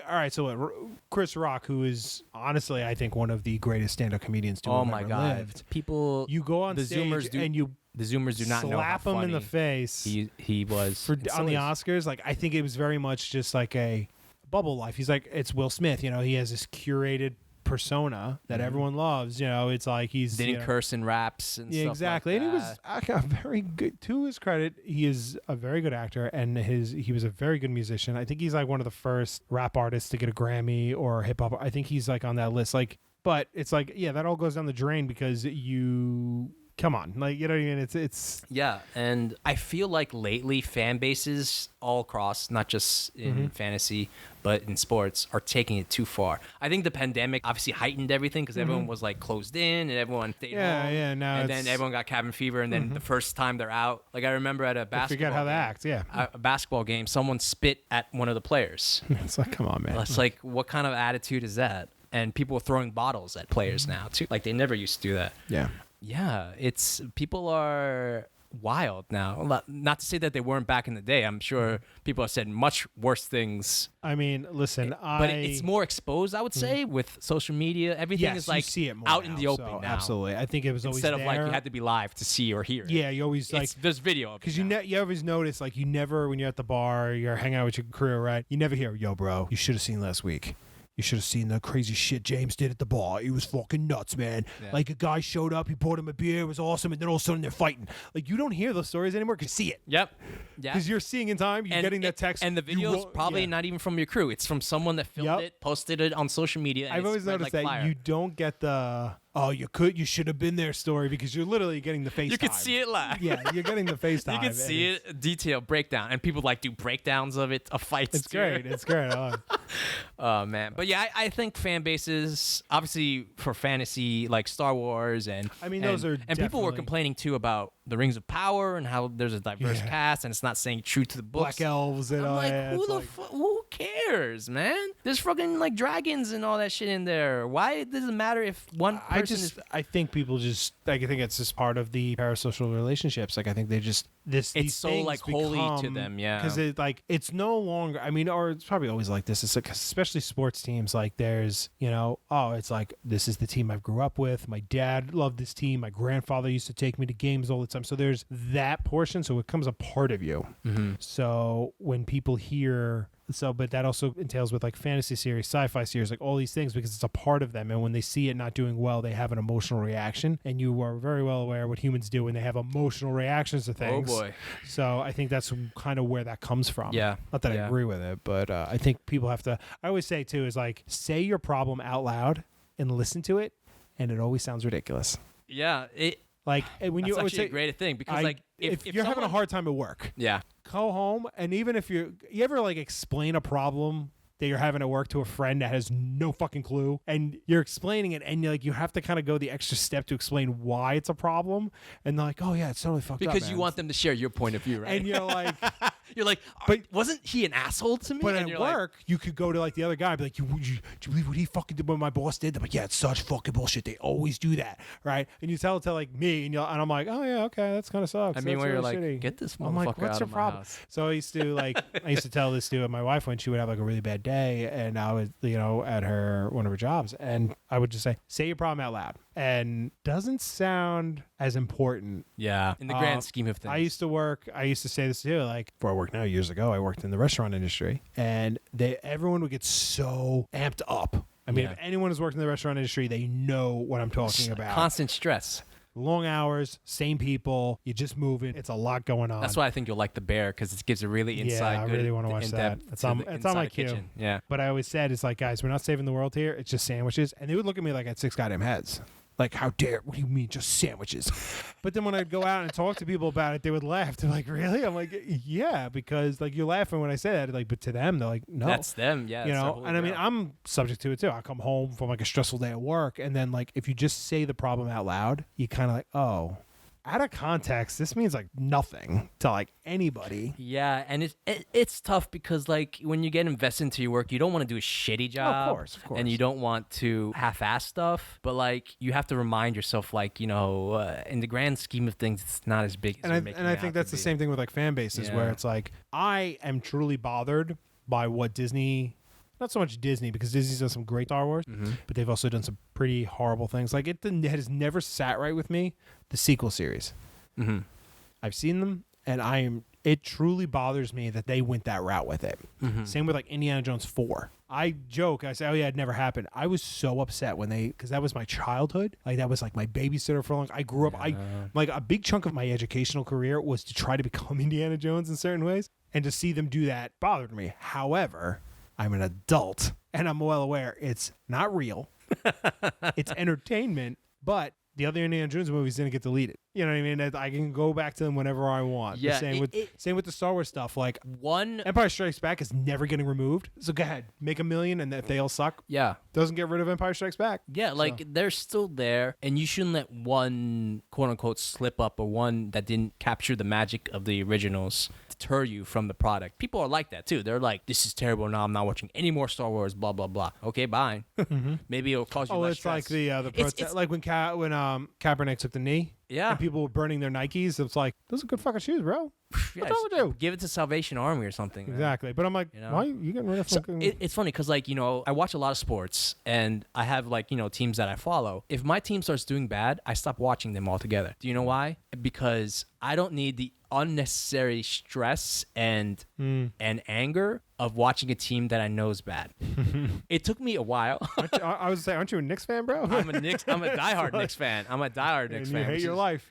all right. So what? Chris Rock, who is honestly, I think, one of the greatest stand-up comedians to Oh have my ever God, lived. people. You go on the stage Zoomers do, and you the Zoomers do not know how slap him in the funny face. He was on still the is. Oscars. Like, I think it was very much just like a bubble life. He's like, it's Will Smith. You know, he has this curated persona that everyone loves. You know, it's like he's Didn't curse in raps and Yeah, stuff exactly. like And he that. was very good. To his credit, he is a very good actor, and he was a very good musician. I think he's like one of the first rap artists to get a Grammy or hip hop. I think he's like on that list. Like, but it's like, yeah, that all goes down the drain because you. Come on, like, you know what I mean? It's Yeah, and I feel like lately fan bases all across, not just in fantasy, but in sports, are taking it too far. I think the pandemic obviously heightened everything because everyone was like closed in and everyone stayed home. Yeah. Now and then everyone got cabin fever, and then the first time they're out, like I remember at a basketball forget how they game, act. Yeah, a basketball game, someone spit at one of the players. it's like, come on, man. It's like, what kind of attitude is that? And people are throwing bottles at players now too. Like they never used to do that. Yeah. Yeah, people are wild now. Not to say that they weren't back in the day. I'm sure people have said much worse things. I mean, listen, But it's more exposed, I would say, with social media. Everything yes, is like you see it more out now, in the open so now. Absolutely, I think it was always Instead of like there. you had to be live to see or hear it. Yeah, you always like. There's video of it Because now. you always notice, like, you never, when you're at the bar, you're hanging out with your crew, right? You never hear, yo, bro, you should have seen last week. You should have seen the crazy shit James did at the bar. He was fucking nuts, man. Yeah. Like, a guy showed up, he bought him a beer, it was awesome, and then all of a sudden they're fighting. Like, you don't hear those stories anymore because you see it. Yep. Yeah. Because you're seeing in time, you're getting that text. And the you video's will- probably yeah. not even from your crew. It's from someone that filmed Yep. it, posted it on social media. And I've it's always spread noticed like that fire. you don't get the, you should have been there story because you're literally getting the FaceTime. You can see it live. Yeah, you're getting the FaceTime. You can and see it's- it, detailed breakdown, and people like do breakdowns of it, of fights. It's too. great. It's great. I love it. Oh man, but yeah, I think fan bases, obviously for fantasy, like Star Wars, and I mean, those are and people were definitely- complaining too about the Rings of Power and how there's a diverse Yeah. cast, and it's not saying true to the books. Black elves and I'm all like, that. who cares, man? There's fucking like dragons and all that shit in there. Why does it matter if one person I think people just like, I think it's just part of the parasocial relationships. Like, I think they just It's so, like, holy to them, yeah. Because it like it's no longer. I mean, or it's probably always like this. It's like, especially sports teams. Like, there's, you know, it's like, this is the team I grew up with. My dad loved this team. My grandfather used to take me to games all the time. So there's that portion. So it becomes a part of you. Mm-hmm. So when people hear. But that also entails with like fantasy series, sci-fi series, like all these things, because it's a part of them. And when they see it not doing well, they have an emotional reaction. And you are very well aware what humans do when they have emotional reactions to things. Oh boy. So I think that's kind of where that comes from. Yeah. Not that I Yeah. agree with it, but I think people have to. I always say too is like, say your problem out loud and listen to it, and it always sounds ridiculous. Yeah, Like when that's you always actually say, a great thing because like if you're having a someone- hard time at work, yeah. go home, and even if you ever like explain a problem that you're having at work to a friend that has no fucking clue, and you're explaining it, and you have to kind of go the extra step to explain why it's a problem, and they're like, oh yeah, it's totally fucked up, Because you man. want them to share your point of view, right? And you're like, You're like, But- wasn't he an asshole to me? But And at you're like, work, you could go to like the other guy and be like, do you believe what he fucking did when my boss did? They're like, yeah, it's such fucking bullshit. They always do that, right? And you tell it to like me, and I'm like, oh yeah, okay, that's kind of sucks. I mean, That's where you're really like, shitty. get this I'm like, motherfucker what's out your of my problem? house. So I used to tell this to my wife when she would have like a really bad day, and I was, at one of her jobs, and I would just say your problem out loud, and doesn't sound as important. Yeah, in the grand scheme of things. I used to say this too, like before I work now, years ago, I worked in the restaurant industry, and everyone would get so amped up. I mean, Yeah. if anyone has worked in the restaurant industry, they know what I'm talking about. Constant stress. Long hours, same people, you're just moving. It's a lot going on. That's why I think you'll like The Bear, because it gives a really inside. I good really want to watch that. in-depth It's to on, the it's on my inside queue. kitchen. Yeah. But I always said, it's like, guys, we're not saving the world here. It's just sandwiches. And they would look at me like I had 6 goddamn heads. Like, how dare, what do you mean, just sandwiches? But then when I'd go out and talk to people about it, they would laugh. They're like, really? I'm like, yeah, because like you're laughing when I say that. Like, but to them, they're like, no. That's them. Yeah. You it's their know, holy and I mean, grail. I'm subject to it too. I come home from like a stressful day at work, and then like if you just say the problem out loud, you kind of like, oh, out of context, this means like nothing to like anybody. Yeah, and it's tough because like when you get invested into your work, you don't want to do a shitty job. course. And you don't want to half-ass stuff, but like you have to remind yourself, like, in the grand scheme of things, it's not as big as And you're making I it think out that's to the be. same thing with like fan bases, where Yeah. it's like I am truly bothered by what Disney. Not so much Disney, because Disney's done some great Star Wars, but they've also done some pretty horrible things. Like it has never sat right with me, the sequel series. Mhm. I've seen them, and it truly bothers me that they went that route with it. Same with like Indiana Jones 4. I joke, I say, oh yeah, it never happened. I was so upset because that was my childhood. Like that was like my babysitter for a long. I grew up. Like a big chunk of my educational career was to try to become Indiana Jones in certain ways, and to see them do that bothered me. However, I'm an adult, and I'm well aware it's not real. It's entertainment, but the other Indiana Jones movies didn't get deleted. You know what I mean? I can go back to them whenever I want. Yeah, Same with the Star Wars stuff. Like One, Empire Strikes Back is never getting removed. So go ahead, make $1 million, and if they all suck, yeah. doesn't get rid of Empire Strikes Back. Yeah, like they're still there, and you shouldn't let one quote unquote slip up or one that didn't capture the magic of the originals deter you from the product. People are like that too. They're like, this is terrible. Now I'm not watching any more Star Wars. Blah blah blah. Okay, bye. Maybe it'll cause you Oh, less it's stress. like the It's- like when Kaepernick took the knee. Yeah. And people were burning their Nikes. It's like, those are good fucking shoes, bro. Yeah, What's wrong with you? give it to Salvation Army or something. man. Exactly. But I'm like, You know? why are you getting rid of So fucking... it's funny because, like, I watch a lot of sports and I have, like, teams that I follow. If my team starts doing bad, I stop watching them altogether. Do you know why? Because I don't need the unnecessary stress and anger of watching a team that I know is bad. It took me a while. I was saying, aren't you a Knicks fan, bro? I'm a diehard Knicks fan. I'm a diehard Knicks and you fan. hate which your is- life.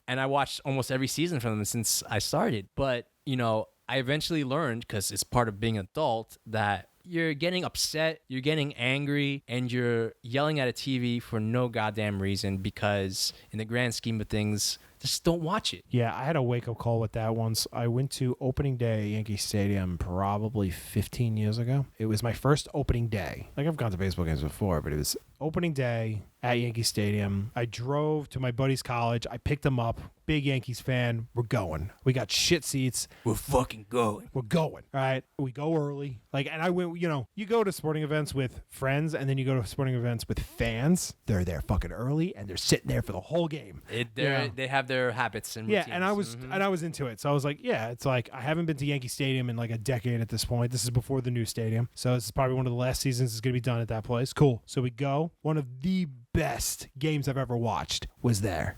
And I watched almost every season from them since I started. But, I eventually learned, because it's part of being an adult, that you're getting upset, you're getting angry, and you're yelling at a TV for no goddamn reason, because in the grand scheme of things, just don't watch it. Yeah, I had a wake-up call with that once. I went to opening day at Yankee Stadium probably 15 years ago. It was my first opening day. Like, I've gone to baseball games before, but it was opening day at Yankee Stadium. I drove to my buddy's college. I picked him up. Big Yankees fan. We're going. We got shit seats. We're fucking going. We're going. All right. We go early. And I went, you go to sporting events with friends, and then you go to sporting events with fans. They're there fucking early, and they're sitting there for the whole game. They have their habits and routines. Yeah, and I was into it. So I was like, yeah, it's like I haven't been to Yankee Stadium in like a decade at this point. This is before the new stadium. So this is probably one of the last seasons it's going to be done at that place. Cool. So we go. One of the best games I've ever watched was there.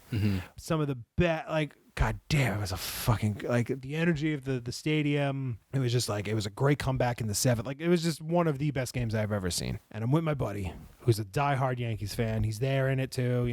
Some of the best, like, God damn, it was a fucking, like, the energy of the stadium. It was just like, it was a great comeback in the seventh. Like, it was just one of the best games I've ever seen. And I'm with my buddy, who's a diehard Yankees fan. He's there in it too.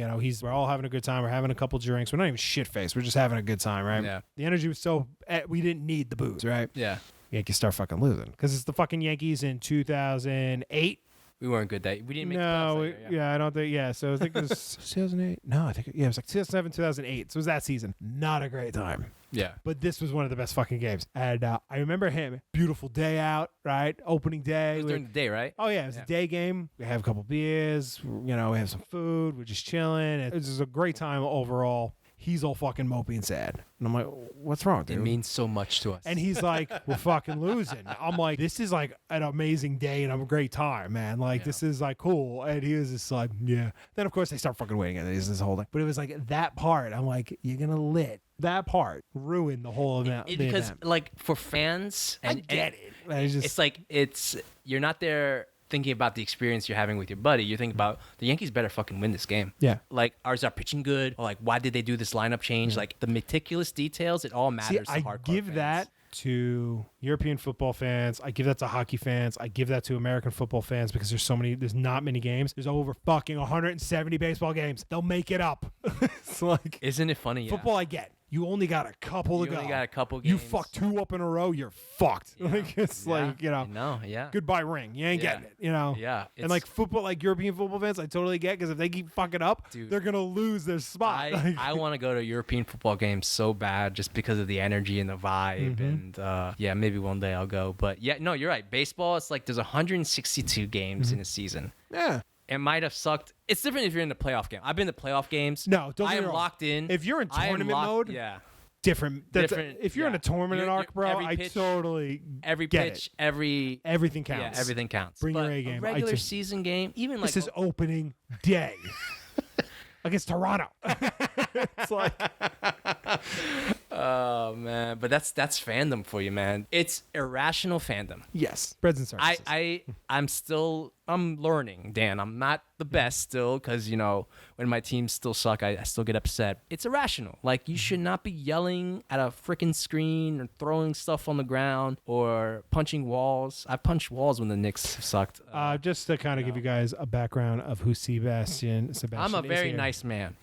We're all having a good time. We're having a couple drinks. We're not even shit-faced. We're just having a good time, right? Yeah. The energy was so, we didn't need the booze, right? Yeah. Yankees start fucking losing. Because it's the fucking Yankees in 2008. We weren't good that. We didn't make the No, playoffs that year, I don't think. Yeah, so I think it was 2008. No, I think it was like 2007, 2008. So it was that season. Not a great time. Yeah. But this was one of the best fucking games. And I remember him. Beautiful day out, right? Opening day. It was during the day, right? Oh yeah, it was a day game. We have a couple beers. We have some food. We're just chilling. It was just a great time overall. he's all fucking mopey and sad. And I'm like, what's wrong, dude? It means so much to us. And he's like, we're fucking losing. I'm like, this is like an amazing day and a great time, man. Like, this is like cool. And he was just like, yeah. Then, of course, they start fucking winning and there's this whole thing. But it was like that part. I'm like, you're going to lit. That part ruined the whole event. Because, event. like, for fans, I get it. It's just, you're not there thinking about the experience you're having with your buddy. You think about the Yankees better fucking win this game. Yeah. Like, is our pitching good? Or like, why did they do this lineup change? Like, the meticulous details, it all matters to hardcore I give fans. that to European football fans. I give that to hockey fans. I give that to American football fans because there's not many games. There's over fucking 170 baseball games. They'll make it up. It's like, isn't it funny? Football, I get. You only got a couple to go. You only got a couple games. You fuck 2 up in a row, you're fucked. Yeah. Like, it's like, you know. No, yeah. Goodbye ring. You ain't getting it, you know. Yeah. And like football, like European football fans, I totally get because if they keep fucking up, Dude, they're going to lose their spot. I want to go to European football games so bad just because of the energy and the vibe. And yeah, maybe one day I'll go. But yeah, no, you're right. Baseball, it's like there's 162 games in a season. Yeah. It might have sucked. It's different if you're in the playoff game. I've been to playoff games. No, don't I get am me wrong. locked in. If you're in tournament mode, yeah. different. If you're in yeah. a tournament arc, bro, every I pitch, totally every get pitch, it. Everything counts. Yeah, everything counts. Bring but your A game. A regular season game, even like this is opening day against Toronto. It's like, oh man, but that's fandom for you, man. It's irrational fandom. yes, breads and circuses. I'm learning, Dan. I'm not the best still because, you know, when my teams still suck, I still get upset. It's irrational. Like, you should not be yelling at a freaking screen or throwing stuff on the ground or punching walls. I punched walls when the Knicks have sucked. Just to kind of give you guys a background of who Sebastian I'm a is very here. nice man.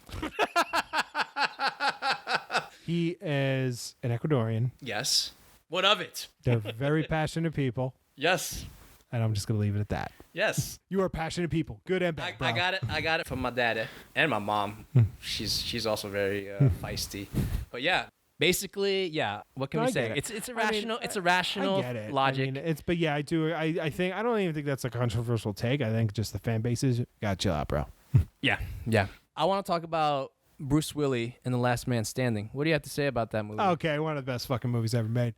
He is an Ecuadorian. Yes. What of it? They're very passionate people, Yes. and I'm just going to leave it at that. Yes. You are passionate people, good and bad, bro. I got it from my dad and my mom. She's also very feisty. But yeah, basically, yeah. What can we say? It's irrational. It's irrational I get it. logic. I mean, but yeah, I do. I think I don't even think that's a controversial take. I think just the fan bases got chill out, bro. Yeah. I want to talk about Bruce Willis in The Last Man Standing. What do you have to say about that movie? Okay, one of the best fucking movies ever made.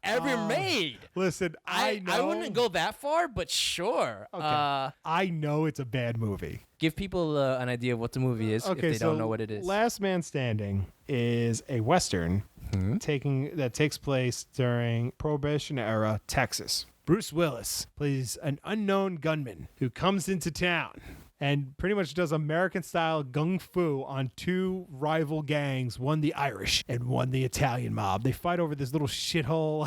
Made. Listen, I know. I wouldn't go that far, but sure. Okay. I know it's a bad movie. Give people an idea of what the movie is if they don't know what it is. Last Man Standing is a Western that takes place during Prohibition era Texas. Bruce Willis plays an unknown gunman who comes into town and pretty much does American-style gung fu on 2 rival gangs, one the Irish and one the Italian mob. They fight over this little shithole,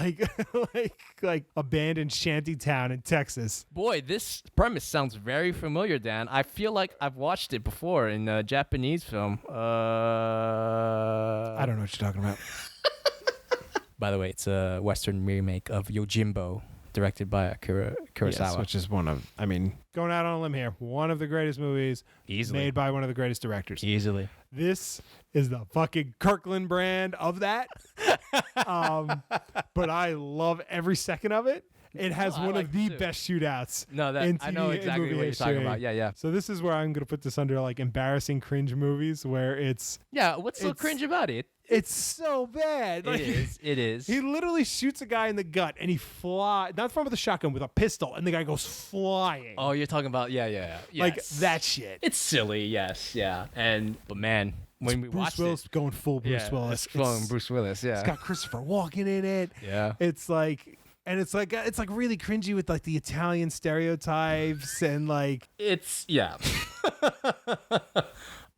like abandoned shanty town in Texas. Boy, this premise sounds very familiar, Dan. I feel like I've watched it before in a Japanese film. I don't know what you're talking about. By the way, it's a Western remake of Yojimbo, directed by Akira Kurosawa. Yes, which is going out on a limb here, one of the greatest movies made by one of the greatest directors. Easily. This is the fucking Kirkland brand of that. But I love every second of it. It has one of the best shootouts. No, I know exactly what you're talking about. Yeah. So this is where I'm going to put this under like embarrassing cringe movies where it's... Yeah, what's so cringe about it? It's so bad. It is. He literally shoots a guy in the gut and he flies, not from with a shotgun, with a pistol, and the guy goes flying. Oh, you're talking about, yeah. Yes. Like that shit. It's silly, yes, yeah. But man, when we watched Bruce Willis going full Bruce yeah, Willis. It's Bruce Willis, yeah. It's got Christopher Walken in it. Yeah. It's like really cringy with like the Italian stereotypes and like yeah.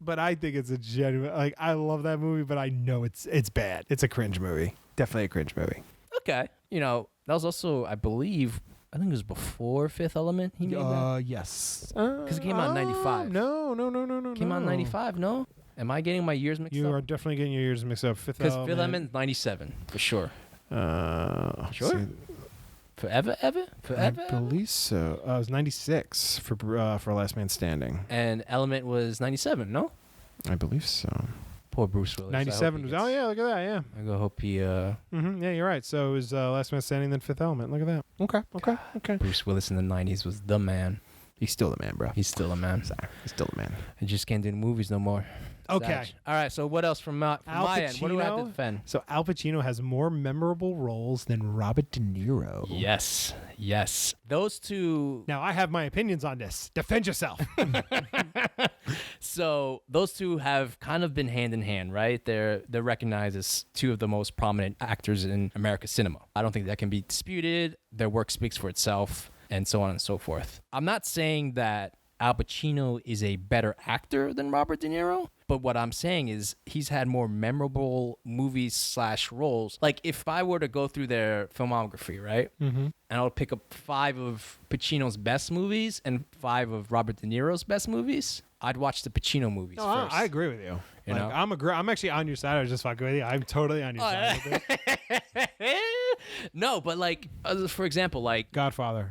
But I think it's a genuine, like, I love that movie, but I know it's bad. It's a cringe movie. Definitely a cringe movie. Okay. You know, that was also, I think it was before Fifth Element he made that? Yes. Because it came out in 95. No. Came out in 95, no? Am I getting my years mixed up? You are definitely getting your years mixed up. Because Fifth Element is 97, for sure. Sure? Forever? I believe so. It was 96 for Last Man Standing. And Element was 97, no? I believe so. Poor Bruce Willis. 97 was, oh yeah, look at that, yeah. I go hope he... Yeah, you're right. So it was Last Man Standing, then Fifth Element. Look at that. Okay. Bruce Willis in the 90s was the man. He's still the man, bro. He's still a man. Sorry, he's still the man. I just can't do the movies no more. Okay. Savage. All right. So what else from my end? What do I have to Pacino? defend? So Al Pacino has more memorable roles than Robert De Niro. Yes. Those two. Now I have my opinions on this. Defend yourself. So those two have kind of been hand in hand, right? They're recognized as two of the most prominent actors in America's cinema. I don't think that can be disputed. Their work speaks for itself, and so on and so forth. I'm not saying that Al Pacino is a better actor than Robert De Niro, but what I'm saying is he's had more memorable movies / roles. Like if I were to go through their filmography, right? Mm-hmm. And I would pick up 5 of Pacino's best movies and 5 of Robert De Niro's best movies, I'd watch the Pacino movies first. I agree with you. You Like, know? I'm actually on your side. I was just fucking with you. I'm totally on your side with it. No, but like, for example, like Godfather.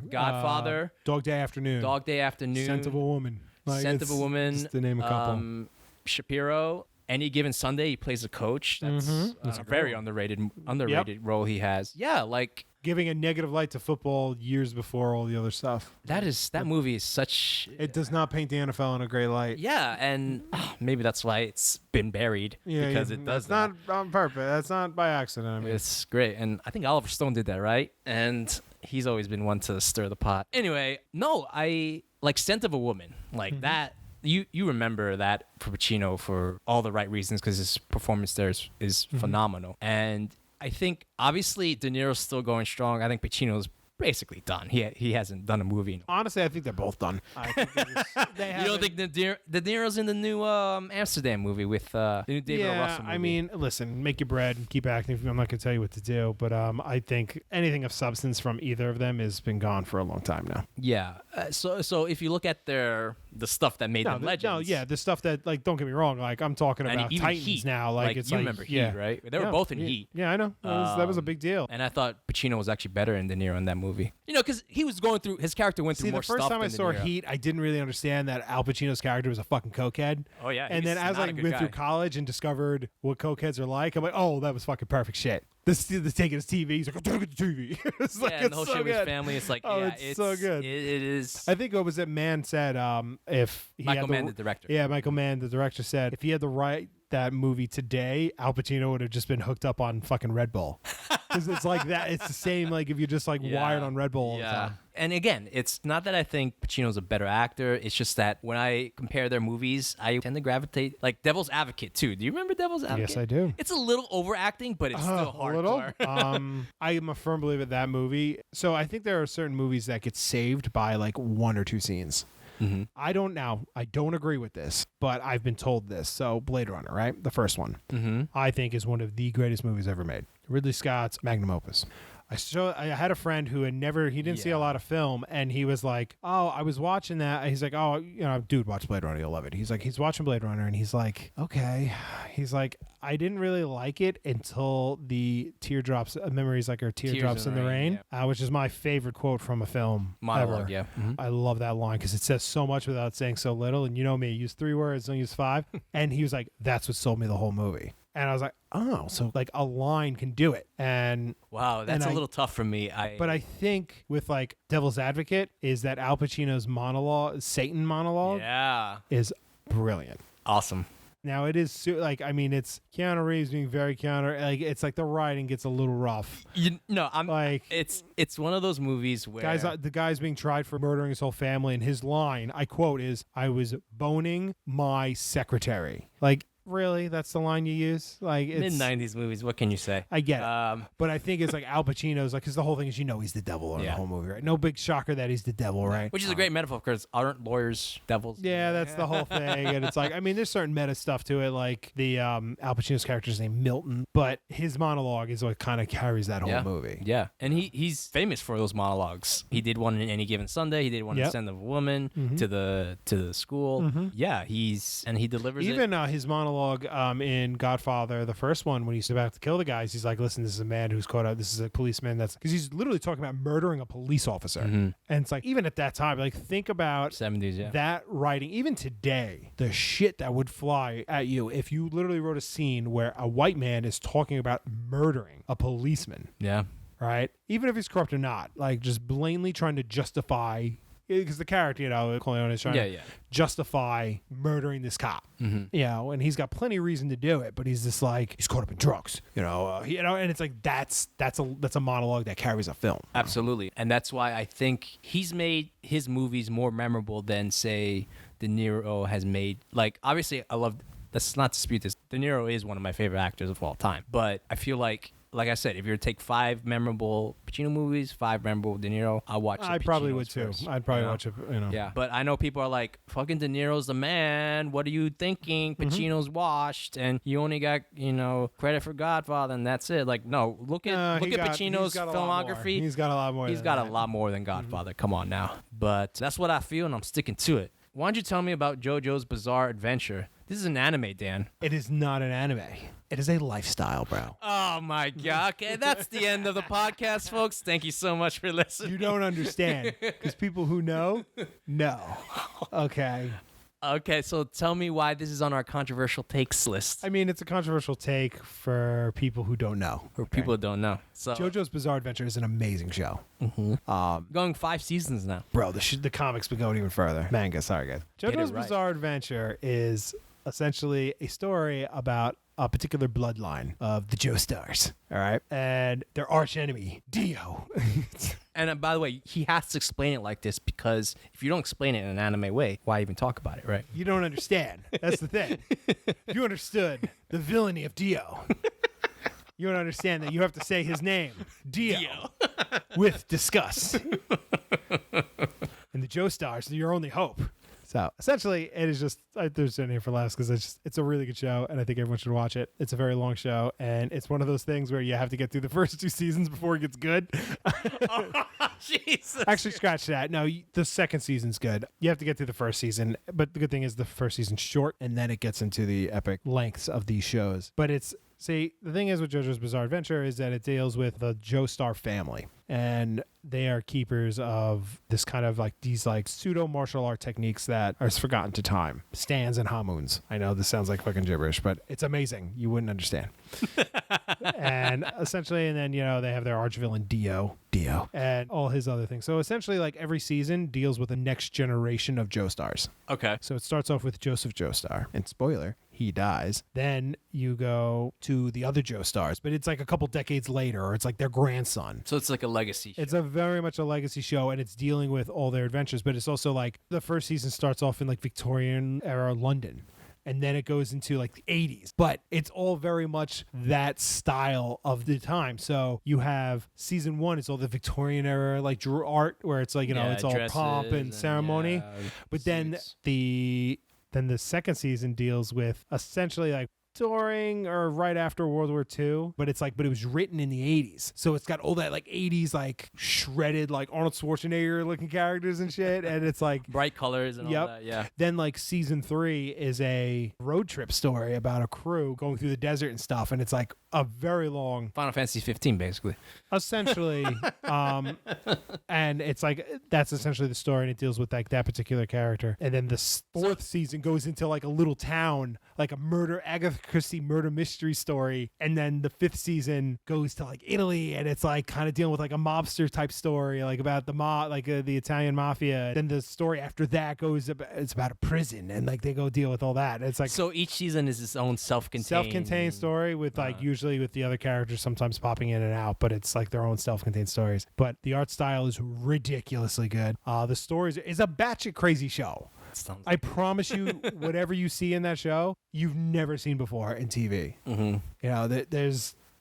Dog Day Afternoon. Dog Day Afternoon, Scent of a Woman. Scent of a Woman, Just to name a couple. Shapiro. Any Given Sunday, he plays a coach. That's a very underrated role he has. Yeah, like Giving a negative light to football years before all the other stuff. that movie is such. It does not paint the NFL in a great light. Yeah, and maybe that's why it's been buried because it does That's not on purpose. That's not by accident. I mean, It's great, and I think Oliver Stone did that, right? And he's always been one to stir the pot. Anyway, no, I like Scent of a Woman, like that. You remember that for Pacino for all the right reasons because his performance there is phenomenal, and I think obviously De Niro's still going strong. I think Pacino's basically done. He hasn't done a movie. honestly, I think they're both done. I think You don't think De Niro's in the new Amsterdam movie with the new David O. Russell movie? I mean, listen, make your bread and keep acting. I'm not going to tell you what to do, but I think anything of substance from either of them has been gone for a long time now. Yeah. So if you look at the stuff that made them legends. The stuff that, like, don't get me wrong, like, I'm talking And about even Titans Heat. now. Like, it's you like, remember Heat, right? They were both in Heat. Yeah, I know. That was a big deal. And I thought Pacino was actually better than De Niro in that movie. You know, because he was going through, his character went through See, more the stuff first time I than De saw Niro. Heat, I didn't really understand that Al Pacino's character was a fucking cokehead. Oh, yeah. And then as I went through college and discovered what cokeheads are like, I'm like, oh, that was fucking perfect shit. This taking his TV. He's like, I'm taking the TV. It's like, and it's the whole so shit with his good. family, it's like, Oh, yeah, it's so good. It is. I think what was it? Mann said, if he Michael had Mann, the director. Yeah, Michael Mann, the director, said if he had to write that movie today, Al Pacino would have just been hooked up on fucking Red Bull. Because it's like that. It's the same. Like if you're just like wired on Red Bull all the time. And again, it's not that I think Pacino's a better actor. It's just that when I compare their movies, I tend to gravitate like Devil's Advocate too. Do you remember Devil's Advocate? Yes, I do. It's a little overacting, but it's still A little. hardcore. I am a firm believer that movie. So I think there are certain movies that get saved by like 1 or 2 scenes. Mm-hmm. I don't agree with this, but I've been told this. So Blade Runner, right? The first one, I think is one of the greatest movies ever made. Ridley Scott's magnum opus. I had a friend who had he didn't see a lot of film, and he was like, oh, I was watching that. He's like, oh, dude, watch Blade Runner, you'll love it. He's like, he's watching Blade Runner, and he's like, okay. He's like, I didn't really like it until the teardrops, memories like our teardrops in the rain, which is my favorite quote from a film Monologue, ever. yeah. Mm-hmm. I love that line because it says so much without saying so little. And you know me, use 3 words, don't use 5. And he was like, that's what sold me the whole movie. And I was like, oh, so like a line can do it. And wow, that's a little tough for me. But I think with like Devil's Advocate is that Al Pacino's Satan monologue is brilliant. Awesome. Now it is like, I mean, it's Keanu Reeves being very it's like the writing gets a little rough. I'm like, it's one of those movies where the guy's being tried for murdering his whole family, and his line, I quote, is, "I was boning my secretary." Like, really? That's the line you use? Like, it's mid-90s movies. What can you say? I get it. But I think it's like Al Pacino's like, because the whole thing is, he's the devil in the whole movie, right? No big shocker that he's the devil, right? Which is a great metaphor because aren't lawyers devils? Yeah, that's the whole thing. And it's like, I mean, there's certain meta stuff to it, like the Al Pacino's character's named Milton, but his monologue is what kind of carries that whole movie. Yeah, and he's famous for those monologues. He did one in Any Given Sunday. He did one in Scent of a Woman, to the school. Yeah, he delivers even his monologue in Godfather, the first one, when he's about to kill the guys, he's like, listen, this is a man who's caught out, this is a policeman, because he's literally talking about murdering a police officer. And it's like, even at that time, like, think about 70s, that writing, even today, the shit that would fly at you if you literally wrote a scene where a white man is talking about murdering a policeman. Yeah. Right? Even if he's corrupt or not, like, just blatantly trying to justify because the character, Corleone is trying to justify murdering this cop. And he's got plenty of reason to do it, but he's just like, he's caught up in drugs, and it's like that's a monologue that carries a film. Absolutely. And that's why I think he's made his movies more memorable than, say, De Niro has made. Like, obviously, let's not dispute this. De Niro is one of my favorite actors of all time. But I feel like I said, if you were to take 5 memorable Pacino movies, 5 memorable De Niro, I'll watch the I probably would Pacinos too. first, I'd probably watch it, Yeah, but I know people are like, fucking De Niro's the man. What are you thinking? Pacino's washed, and you only got, credit for Godfather, and that's it. Like, no, look at Pacino's filmography. He's got a lot more. He's got a lot more than Godfather. Come on now. But that's what I feel, and I'm sticking to it. Why don't you tell me about JoJo's Bizarre Adventure? This is an anime, Dan. It is not an anime. It is a lifestyle, bro. Oh, my God. Okay, that's the end of the podcast, folks. Thank you so much for listening. You don't understand. Because people who know. Okay. Okay, so tell me why this is on our controversial takes list. I mean, it's a controversial take for people who don't know. For people who don't know. So JoJo's Bizarre Adventure is an amazing show. Going 5 seasons now. Bro, the comic's been going even further. Manga, sorry, guys. JoJo's Bizarre Adventure is essentially a story about a particular bloodline of the Joestars, all right? And their arch enemy, Dio. And by the way, he has to explain it like this because if you don't explain it in an anime way, why even talk about it, right? You don't understand. That's the thing. If you understood the villainy of Dio, you would understand that you have to say his name, Dio. With disgust. And the Joestars are your only hope. So essentially, it is just, I threw it in here for last because it's a really good show, and I think everyone should watch it. It's a very long show, and it's one of those things where you have to get through the first 2 seasons before it gets good. Jesus. Actually, scratch that. No, the second season's good. You have to get through the first season, but the good thing is the first season's short, and then it gets into the epic lengths of these shows. But see, the thing is with JoJo's Bizarre Adventure is that it deals with the Joestar family. And they are keepers of this kind of like these like pseudo martial art techniques that are forgotten to time. Stands and Hamuns. I know this sounds like fucking gibberish, but it's amazing. You wouldn't understand. And essentially, and then, they have their arch villain Dio, and all his other things. So essentially, like every season deals with the next generation of Joestars. Okay. So it starts off with Joseph Joestar. And spoiler, he dies. Then you go to the other Joestars, but it's like a couple decades later, or it's like their grandson. So it's like a legacy show. It's a very much a legacy show, and it's dealing with all their adventures, but it's also like the first season starts off in like Victorian era London. And then it goes into like the 80s. But it's all very much that style of the time. So you have season 1, it's all the Victorian era like Drew art where it's like, it's all pomp and ceremony. But then the second season deals with essentially like during or right after World War II, but it was written in the 80s. So it's got all that like 80s like shredded like Arnold Schwarzenegger looking characters and shit, and it's like bright colors and all that. Yeah. Then like season 3 is a road trip story about a crew going through the desert and stuff, and it's like a very long Final Fantasy 15 basically. Essentially. And it's like that's essentially the story, and it deals with like that particular character. And then the 4th season goes into like a little town, like a Agatha Christie murder mystery story, and then the 5th season goes to like Italy, and it's like kind of dealing with like a mobster type story, like about the the Italian mafia. Then the story after that it's about a prison, and like they go deal with all that. It's like so each season is its own self-contained story with like usually with the other characters sometimes popping in and out, but it's like their own self-contained stories. But the art style is ridiculously good. The stories is a batshit crazy show. I promise you, whatever you see in that show, you've never seen before in TV.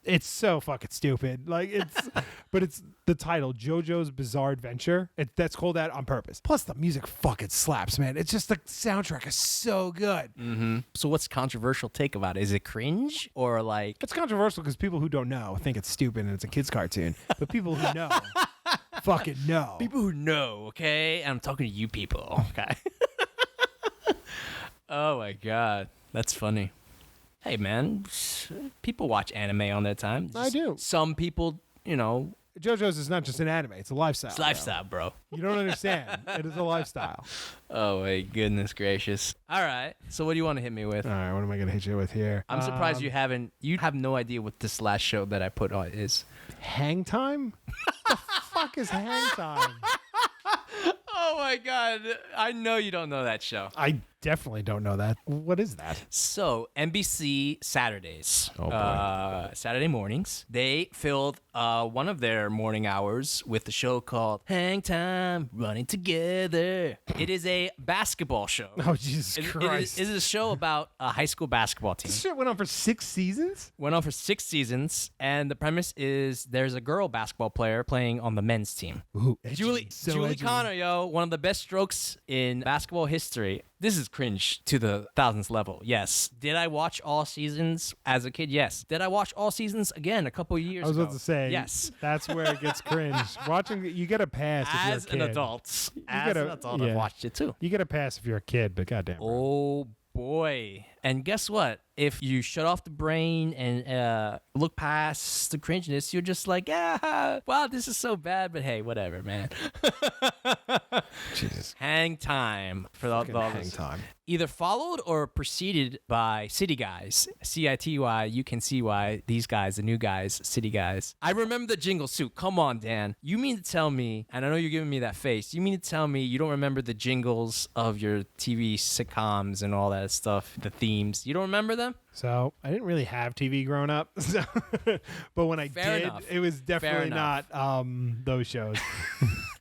It's so fucking stupid. Like but it's the title, JoJo's Bizarre Adventure. That's called that on purpose. Plus the music fucking slaps, man. It's just the soundtrack is so good. Mm-hmm. So what's controversial take about it? Is it cringe or like? It's controversial because people who don't know think it's stupid and it's a kid's cartoon. But people who know, fucking know. People who know, okay? And I'm talking to you people, okay? Oh my God, that's funny. Hey man, people watch anime on their time. I do. Some people, JoJo's is not just an anime; it's a lifestyle. It's a lifestyle, bro. You don't understand. It is a lifestyle. Oh my goodness gracious! All right, so what do you want to hit me with? All right, what am I gonna hit you with here? I'm surprised you have no idea what this last show that I put on is. Hang Time? What the fuck is Hang Time? Oh my God. I know you don't know that show. I definitely don't know that. What is that? So NBC Saturdays, Oh, boy. Saturday mornings, they filled one of their morning hours with the show called Hang Time, Running Together. It is a basketball show. Oh, Jesus It Christ. is a show about a high school basketball team. This shit went on for 6 seasons? Went on for 6 seasons, and the premise is there's a girl basketball player playing on the men's team. Ooh, Julie edgy. Connor, yo, one of the best strokes in basketball history. This is cringe to the thousands level. Yes. Did I watch all seasons as a kid? Yes. Did I watch all seasons again a couple of years I was ago? about to say, yes. That's where it gets cringe. Watching, you get a pass if As you're a an kid. adult. You As gotta- an adult, yeah. I've watched it too. You get a pass if you're a kid, but goddamn. Oh boy. And guess what? If you shut off the brain and look past the cringiness, you're just like, wow, this is so bad, but hey, whatever, man. Jesus. Hang Time for the Hang time. Either followed or preceded by City Guys. CITY, you can see why these guys, the new guys, City Guys. I remember the jingle suit. Come on, Dan. You mean to tell me, and I know you're giving me that face, you mean to tell me you don't remember the jingles of your TV sitcoms and all that stuff, the themes? You don't remember them? So I didn't really have TV growing up, so but when I Fair did, enough. it was definitely enough. not those shows.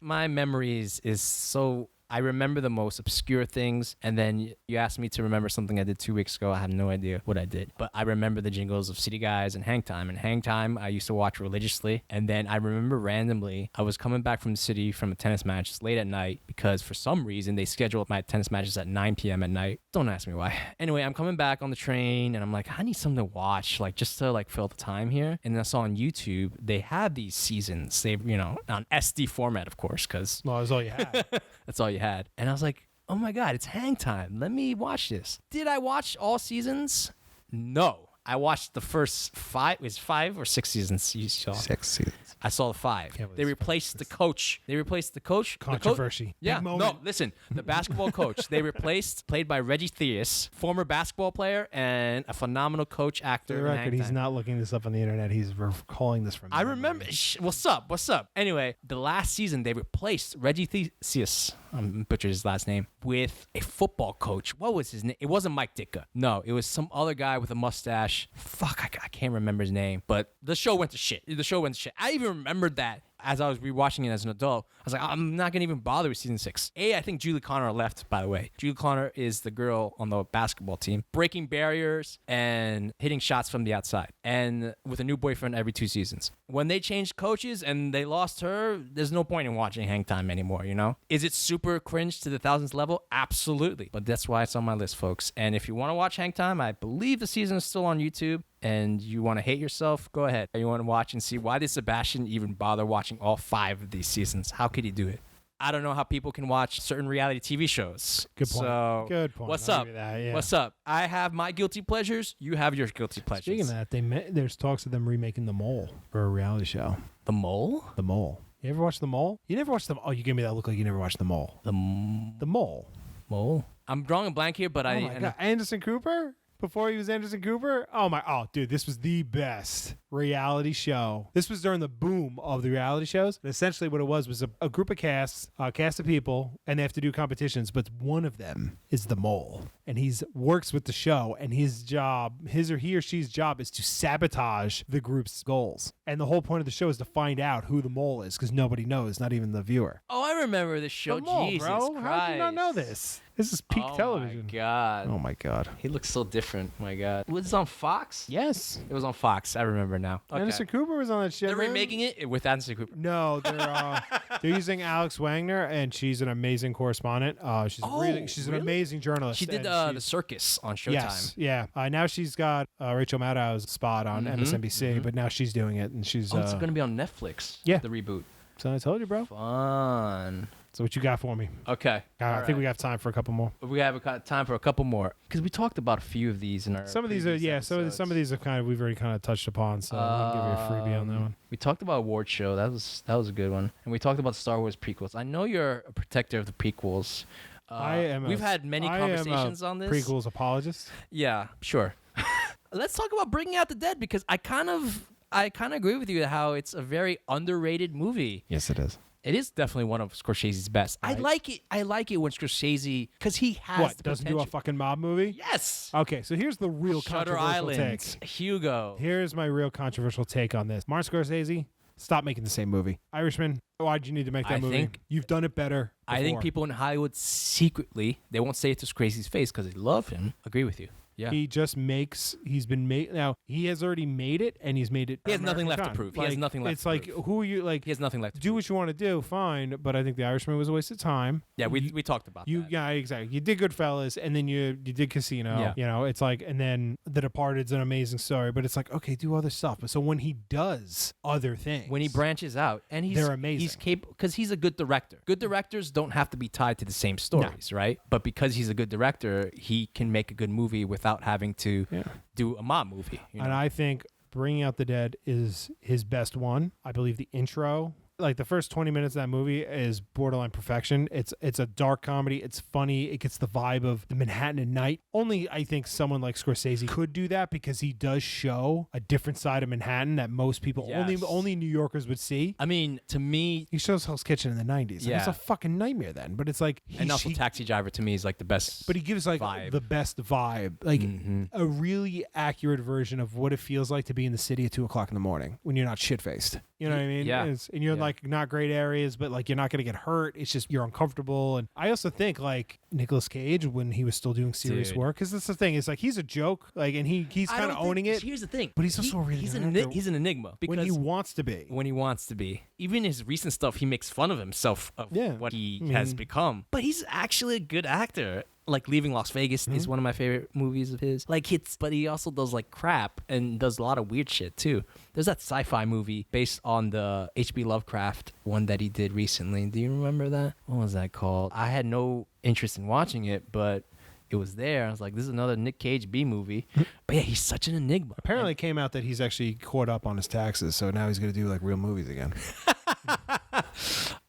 My memories is so I remember the most obscure things, and then you asked me to remember something I did 2 weeks ago. I have no idea what I did, but I remember the jingles of City Guys and Hang Time. And Hang Time, I used to watch religiously, and then I remember randomly, I was coming back from the city from a tennis match late at night because for some reason they scheduled my tennis matches at 9 p.m. at night. Don't ask me why. Anyway, I'm coming back on the train, and I'm like, I need something to watch, like just to like fill the time here. And I saw on YouTube they have these seasons. They, on SD format, of course, because Well, that's all you had. that's all you had. And I was like, oh my God, it's Hang Time. Let me watch this. Did I watch all seasons? No. I watched the first 5. It was 5 or 6 seasons you saw? 6 seasons. I saw the 5. Can't believe They it's replaced the coach. They replaced the coach. The Controversy. Yeah. Big No, moment. listen. The basketball coach. They replaced, played by Reggie Theus, former basketball player and a phenomenal coach, actor. For the in record, Hang he's Time. not looking this up on the internet. He's calling this from. I remember. What's up? What's up? Anyway, the last season they replaced Reggie Theus, butchered his last name, with a football coach. What was his name? It wasn't Mike Ditka. No, it was some other guy with a mustache. Fuck, I can't remember his name. But the show went to shit. I even remembered that as I was rewatching it as an adult. I was like, I'm not gonna even bother with season 6. I think Julie Connor left, by the way. Julie Connor is the girl on the basketball team, breaking barriers and hitting shots from the outside, and with a new boyfriend every 2 seasons. When they changed coaches and they lost her, there's no point in watching Hang Time anymore, Is it super cringe to the thousands level? Absolutely. But that's why it's on my list, folks. And if you want to watch Hang Time, I believe the season is still on YouTube, and you want to hate yourself, go ahead. You want to watch and see why did Sebastian even bother watching all 5 of these seasons? How could he do it? I don't know how people can watch certain reality TV shows. Good point. So, Good point. What's I'll up? give you that, yeah. What's up? I have my guilty pleasures. You have your guilty pleasures. Speaking of that, there's talks of them remaking The Mole for a reality show. The Mole? The Mole. You ever watch The Mole? You never watched The Mole? Oh, you gave me that look like you never watched The Mole. The The Mole. Mole? I'm drawing a blank here, but Oh my God. Anderson Cooper? Before he was Anderson Cooper? Oh, dude, this was the best reality show. This was during the boom of the reality shows. And essentially what it was a group of cast of people, and they have to do competitions, but one of them is the mole. And he's works with the show, and his he or she's job is to sabotage the group's goals. And the whole point of the show is to find out who the mole is, because nobody knows, not even the viewer. Oh, I remember this show. The Mole, Jesus bro. Christ. How did you not know this? This is peak television. Oh my God. Oh my God. He looks so different. My God. Was this on Fox? Yes. It was on Fox. I remember now. Okay. Anderson Cooper was on that shit. They're man. remaking it with Anderson Cooper. No, they're using Alex Wagner, and she's an amazing correspondent. She's an amazing journalist. She did and the circus on Showtime. Yes, yeah. Now she's got Rachel Maddow's spot on MSNBC, but now she's doing it, and she's. It's going to be on Netflix. Yeah. The reboot. So I told you, bro. Fun. So what you got for me? Okay. I think we have time for a couple more. We have time for a couple more because we talked about a few of these in our. Some of these are some of these are we've already kind of touched upon. So I'll give you a freebie on that one. We talked about award show. That was a good one, and we talked about Star Wars prequels. I know you're a protector of the prequels. We've had many conversations on this. Prequels apologist. Yeah, sure. Let's talk about Bringing Out the Dead because I kind of agree with you how it's a very underrated movie. Yes, it is. It is definitely one of Scorsese's best. I like it. I like it when Scorsese, because he has What, the doesn't do a potential. fucking mob movie? Yes. Okay, so here's the real Shutter controversial Island, take. Hugo. Here's my real controversial take on this. Martin Scorsese, stop making the same movie. Irishman, why'd you need to make that I movie? think- You've done it better I think before. people in Hollywood secretly, they won't say it to Scorsese's face because they love him. Agree with you. Yeah. He just makes. He's been made. Now he has already made it, and he's made it. He has nothing American left to Con. prove. He has nothing left It's to like prove. who are you? Like He has nothing left to do prove. what you want to do, fine. But I think The Irishman was a waste of time. Yeah, we talked about You that. yeah, exactly. You did Goodfellas, and then you did Casino. Yeah. You know, it's like, and then The Departed's an amazing story, but it's like, okay, do other stuff. But so when he does other things, When he branches out, and he's They're amazing. He's capable because he's a good director. Good directors don't have to be tied to the same stories, right? But because he's a good director, he can make a good movie without having to Yeah. do a mob movie. You know? And I think Bringing Out the Dead is his best one. I believe the intro, like the first 20 minutes of that movie, is borderline perfection. It's a dark comedy. It's funny. It gets the vibe of the Manhattan at night. Only I think someone like Scorsese could do that because he does show a different side of Manhattan that most people Yes. only New Yorkers would see. I mean, to me, He shows Hell's Kitchen in the 90s. And it's Yeah. a fucking nightmare then. But it's like and also Taxi Driver to me is like the best. but he gives like vibe. the best vibe, like Mhm. a really accurate version of what it feels like to be in the city at 2:00 in the morning when you're not shit faced. You know what I mean? Yeah. And you're in Yeah. like not great areas, but like you're not gonna get hurt. It's just you're uncomfortable. And I also think like Nicolas Cage when he was still doing serious Dude. work, because that's the thing. It's like he's a joke, like, and he's I kind don't of think- owning it Here's the thing, but he's also a really he's good an actor. he's an enigma because when he wants to be. when he wants to be. Even his recent stuff, he makes fun of himself of Yeah. what he I has mean- become. But he's actually a good actor. Like Leaving Las Vegas is one of my favorite movies of his. Like but he also does like crap and does a lot of weird shit too. There's that sci-fi movie based on the H.P. Lovecraft one that he did recently. Do you remember that? What was that called? I had no interest in watching it, but it was there. I was like, this is another Nick Cage B movie. But yeah, he's such an enigma. Apparently, it came out that he's actually caught up on his taxes, so now he's gonna do like real movies again.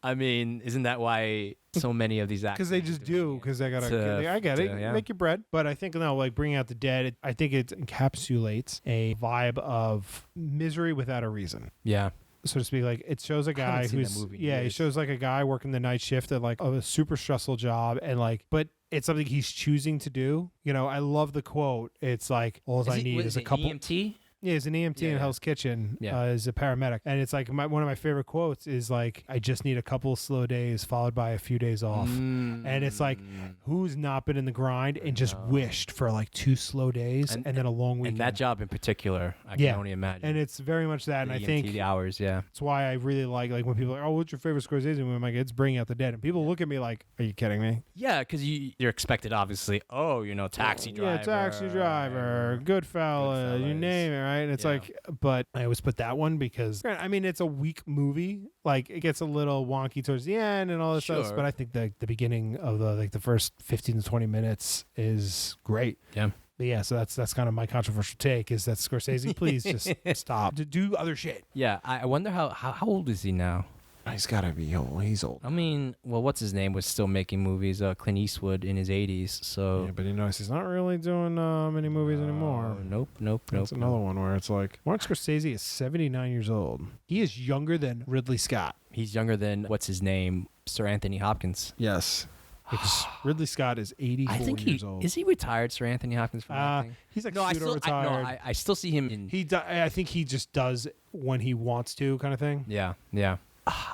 I mean, isn't that why so many of these actors? Because they just do. Because they gotta. I get it. yeah. Make your bread. But I think no, like Bringing Out the Dead. I think it encapsulates a vibe of misery without a reason, Yeah. so to speak. Like it shows a haven't guy seen that who's movie in yeah, it years. shows like a guy working the night shift at like a super stressful job, and like, but it's something he's choosing to do. You know, I love the quote. It's like all I need is a couple. EMT? Yeah, he's an EMT in Yeah. Hell's Kitchen Yeah. as a paramedic. And it's like one of my favorite quotes is like, I just need a couple slow days followed by a few days off. And it's like, who's not been in the grind and just wished for like 2 slow days and then a long weekend? And that job in particular, I Yeah. can only imagine. And it's very much that. And the I EMT, think the hours, yeah. that's why I really like when people are like, oh, what's your favorite Scorsese movie? I'm like, it's Bringing Out the Dead. And people look at me like, are you kidding me? Yeah, because you're expected, obviously, Taxi Driver. Yeah, Taxi Driver, Goodfellas, you Goodfellas. name it, right? And it's Yeah. like, but I always put that one because, I mean, it's a weak movie. Like, it gets a little wonky towards the end and all this stuff. Sure. But I think the beginning of the first 15 to 20 minutes is great. Yeah. But yeah, so that's kind of my controversial take is that Scorsese, please just stop. To do other shit. Yeah, I wonder how old is he now? He's got to be old. He's old. I mean, well, what's his name was still making movies, Clint Eastwood in his 80s, so... Yeah, but he's not really doing many movies anymore. Nope. That's another one where it's like Martin Scorsese is 79 years old. He is younger than Ridley Scott. He's younger than, what's his name, Sir Anthony Hopkins. Yes. Because Ridley Scott is 84 I think years old. Is he retired, Sir Anthony Hopkins, from acting? He's like No, I pseudo still, retired. I still see him in... I think he just does when he wants to, kind of thing. Yeah.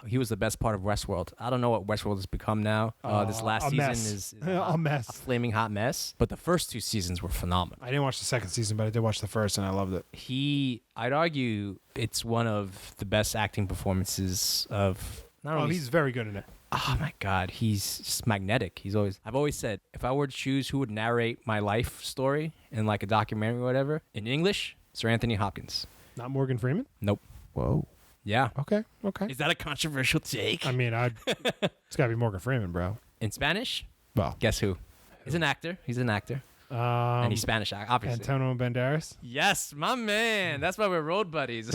He was the best part of Westworld. I don't know what Westworld has become now. This last a season mess. is A mess. a flaming hot mess. But the first 2 seasons were phenomenal. I didn't watch the second season, but I did watch the first, and I loved it. I'd argue it's one of the best acting performances of... Not Oh, only he's very good in it. Oh my God, he's just magnetic. I've always said, if I were to choose who would narrate my life story in like a documentary or whatever, in English, Sir Anthony Hopkins. Not Morgan Freeman? Nope. Whoa. Yeah. Okay. Is that a controversial take? I mean, it's got to be Morgan Freeman, bro. In Spanish, Well, guess who? He's an actor. And he's Spanish, obviously. Antonio Banderas. Yes, my man. That's why we're road buddies.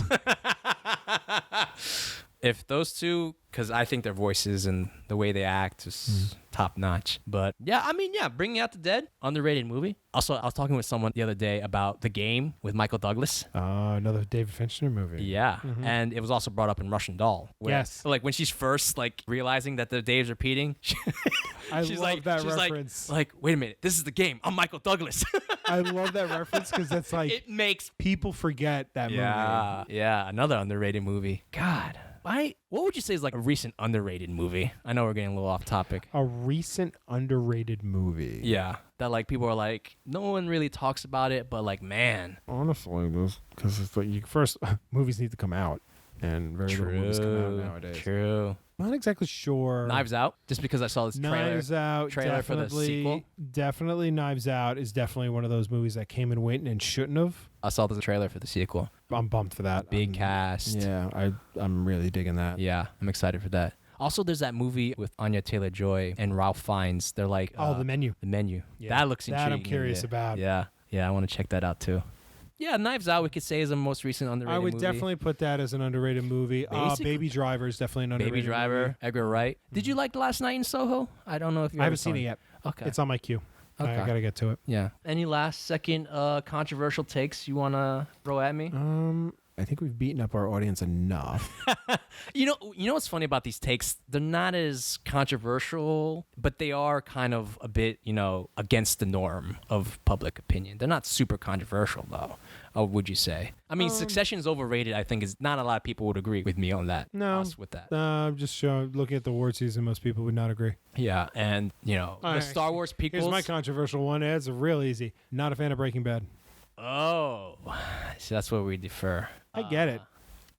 If those two, because I think their voices and the way they act, top notch. But yeah, I mean, yeah, Bringing Out the Dead, underrated movie. Also, I was talking with someone the other day about The Game with Michael Douglas. Another David Fincher movie. Yeah, and it was also brought up in Russian Doll. Where, Yes. like when she's first like realizing that the Dave's repeating, I she's love like, that she's reference. Like, wait a minute, this is The Game. I'm Michael Douglas. I love that reference because that's like It makes people forget that movie. yeah, another underrated movie. God, what would you say is like a recent underrated movie? I know we're getting a little off topic. A recent underrated movie. Yeah, that like people are like, no one really talks about it, but like, man, Honestly, because it's like first movies need to come out, and very little movies come out nowadays. True. Not exactly sure. Knives Out, just because I saw this Knives Out, trailer for the definitely- sequel. Definitely, Knives Out is definitely one of those movies that came and went and shouldn't have. I saw the trailer for the sequel. I'm bummed for that. Big cast. Yeah, I'm really digging that. Yeah, I'm excited for that. Also, there's that movie with Anya Taylor-Joy and Ralph Fiennes. They're like, The Menu. The Menu. Yeah, That looks intriguing. that I'm curious about. Yeah, I want to check that out too. Yeah, Knives Out we could say is a most recent underrated I would movie. definitely put that as an underrated movie. Basically- Baby Driver is definitely an underrated Baby Driver, movie. Edgar Wright. Did you like Last Night in Soho? I don't know if you I ever haven't saw seen it yet. Okay. It's on my queue. I Okay. gotta get to it. Yeah. Any last second controversial takes you want to throw at me? I think we've beaten up our audience enough. You know what's funny about these takes? They're not as controversial, but they are kind of a bit, against the norm of public opinion. They're not super controversial though. Would you say? I mean, Succession is overrated. I think is not a lot of people would agree with me on that. No. Us with that. I'm just looking at the award season. Most people would not agree. Yeah, and the right, Star Wars prequels. Here's my controversial one. It's real easy. Not a fan of Breaking Bad. Oh, so that's where we differ. I get it.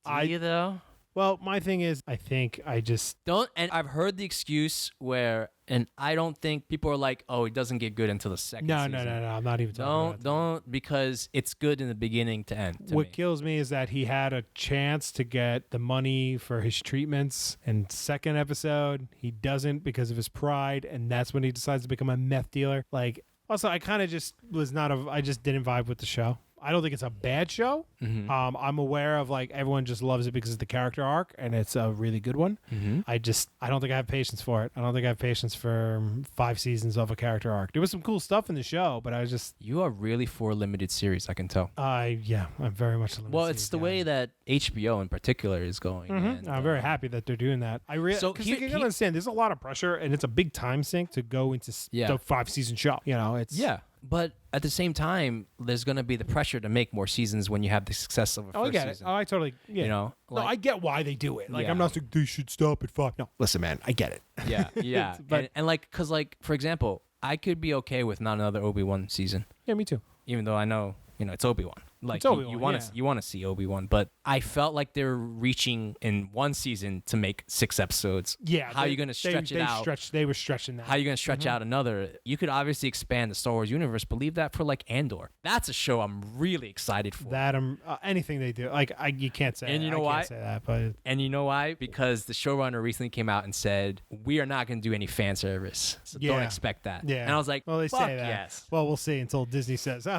Do you though? Well, my thing is, I think I just Don't, and I've heard the excuse where, and I don't think people are like, oh, it doesn't get good until the second no. season. I'm not even talking about that. Don't, because it's good in the beginning to end. To What me. kills me is that he had a chance to get the money for his treatments, and second episode he doesn't because of his pride, and that's when he decides to become a meth dealer. Like, also, I kind of just I just didn't vibe with the show. I don't think it's a bad show. Mm-hmm. I'm aware of like everyone just loves it because of the character arc, and it's a really good one. Mm-hmm. I don't think I have patience for it. I don't think I have patience for 5 seasons of a character arc. There was some cool stuff in the show, but I was just, You are really for a limited series, I can tell. I'm very much. A limited Well, it's series the guy. way that HBO in particular is going. And, I'm very happy that they're doing that. I really, So because here- you gotta understand, there's a lot of pressure, and it's a big time sink to go into Yeah. the 5-season show. It's Yeah, but at the same time, there's going to be the pressure to make more seasons when you have the success of a Oh, I first get season. it. Oh, I totally. Yeah. No, I get why they do it. Like, Yeah. I'm not saying they should stop at 5. No, listen, man, I get it. Yeah, yeah. But- and like, because like, for example, I could be okay with not another Obi-Wan season, Yeah, me too. even though I know, it's Obi-Wan. Like, It's Obi-Wan, you want to yeah. you want to see Obi-Wan, but I felt like they're reaching in one season to make 6 episodes. Yeah. How are you going to stretch it out? They were stretching that. How are you going to stretch out another? You could obviously expand the Star Wars universe, but leave that for like Andor. That's a show I'm really excited for. That anything they do, like you can't say. And that. you know I why? can't say that, but And you know why? Because the showrunner recently came out and said, we are not going to do any fan service. So don't Yeah. expect that. yeah. And I was like, well, they fuck say that. yes. Well, we'll see until Disney says, wait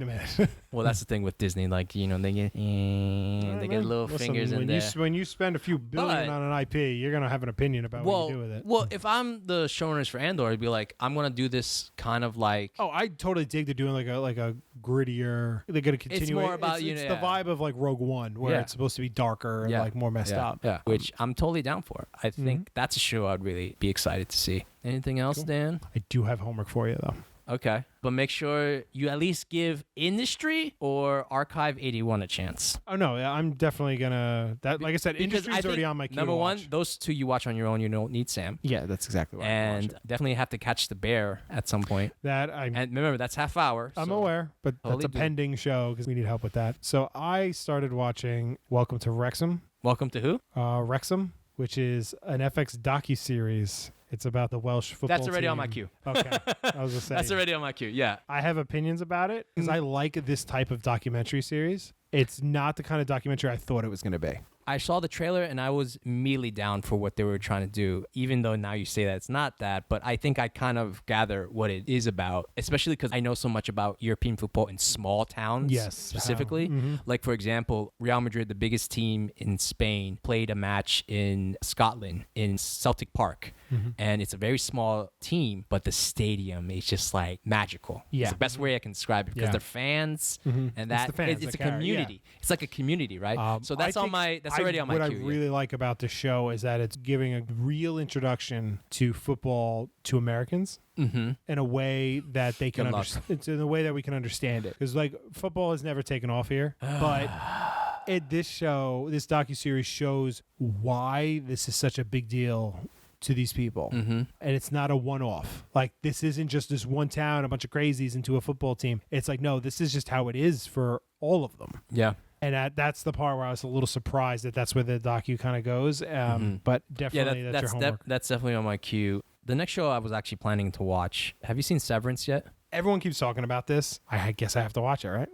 a minute. Well, that's the thing with Disney. Like, they get little Listen, fingers in when there. when you spend a few billion But- on an IP, you're gonna have an opinion about what you do with it. Well, if I'm the showrunners for Andor, I'd be like, I'm going to do this kind of like, Oh, I totally dig they're doing like a grittier. They're gonna continue. more about, it's yeah. the vibe of like Rogue One, where Yeah. it's supposed to be darker and Yeah. like more messed yeah, up. yeah, which I'm totally down for. I think that's a show I'd really be excited to see. Anything else, Cool. Dan? I do have homework for you though. Okay. But make sure you at least give Industry or Archive 81 a chance. Oh no, I'm definitely gonna. That like I said, Because Industry's I already think, on my queue. number to one, watch. those 2 you watch on your own. You don't need Sam. Yeah, that's exactly why. And definitely have to catch the bear at some point. that I'm And remember, that's half hour. I'm so- aware, but totally that's a do. pending show because we need help with that. So I started watching Welcome to Wrexham, Welcome to who? Wrexham, which is an FX docu-series. It's about the Welsh football That's already on my team. queue. Okay, I was just saying. That's already on my queue. Yeah. I have opinions about it because I like this type of documentary series. It's not the kind of documentary I thought it was going to be. I saw the trailer and I was immediately down for what they were trying to do, even though now you say that it's not that. But I think I kind of gather what it is about, especially because I know so much about European football in small towns specifically. Like, for example, Real Madrid, the biggest team in Spain, played a match in Scotland in Celtic Park. And it's a very small team, but the stadium is just like magical. Yeah. It's the best way I can describe it because they're fans and that It's the fans it's that a carry, community. It's like a community, right? So that's already on my What queue. I really like about the show is that it's giving a real introduction to football to Americans in a way that they can understand. It's in a way that we can understand it, because like football has never taken off here, but this docuseries shows why this is such a big deal to these people. And it's not a one-off. Like, this isn't just this one town, a bunch of crazies into a football team. It's like, no, this is just how it is for all of them. Yeah. And that's the part where I was a little surprised that that's where the docu kind of goes. But definitely that's your homework. That's definitely on my queue. The next show I was actually planning to watch. Have you seen Severance yet? Everyone keeps talking about this. I guess I have to watch it, right?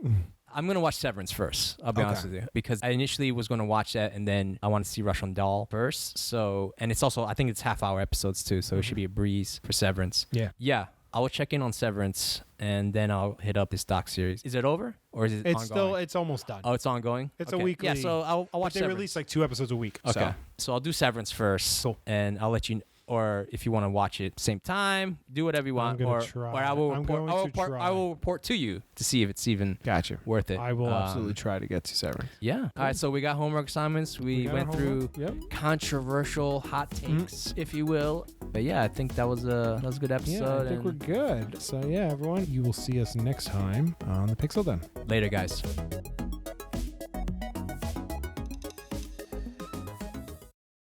I'm going to watch Severance first, I'll be honest with you, because I initially was going to watch that and then I want to see Russian Doll first. So, and it's also, I think it's half-hour episodes too, so it should be a breeze for Severance. Yeah. I will check in on Severance and then I'll hit up this doc series. Is it over or is it ongoing? It's almost done. Oh, it's ongoing? It's a weekly. Yeah, so I'll watch They Severance. release like 2 episodes a week. Okay. So I'll do Severance first. Cool. And I'll let you, or if you want to watch it same time, do whatever you want. I'm gonna try. Or I will report to you to see if it's even worth it. I will absolutely try to get to Severance. Yeah. Cool. All right. So we got homework assignments. We went through controversial hot takes, if you will. But yeah, I think that was a good episode. Yeah, I think we're good. So yeah, everyone, you will see us next time on the Pixel Den. Later, guys.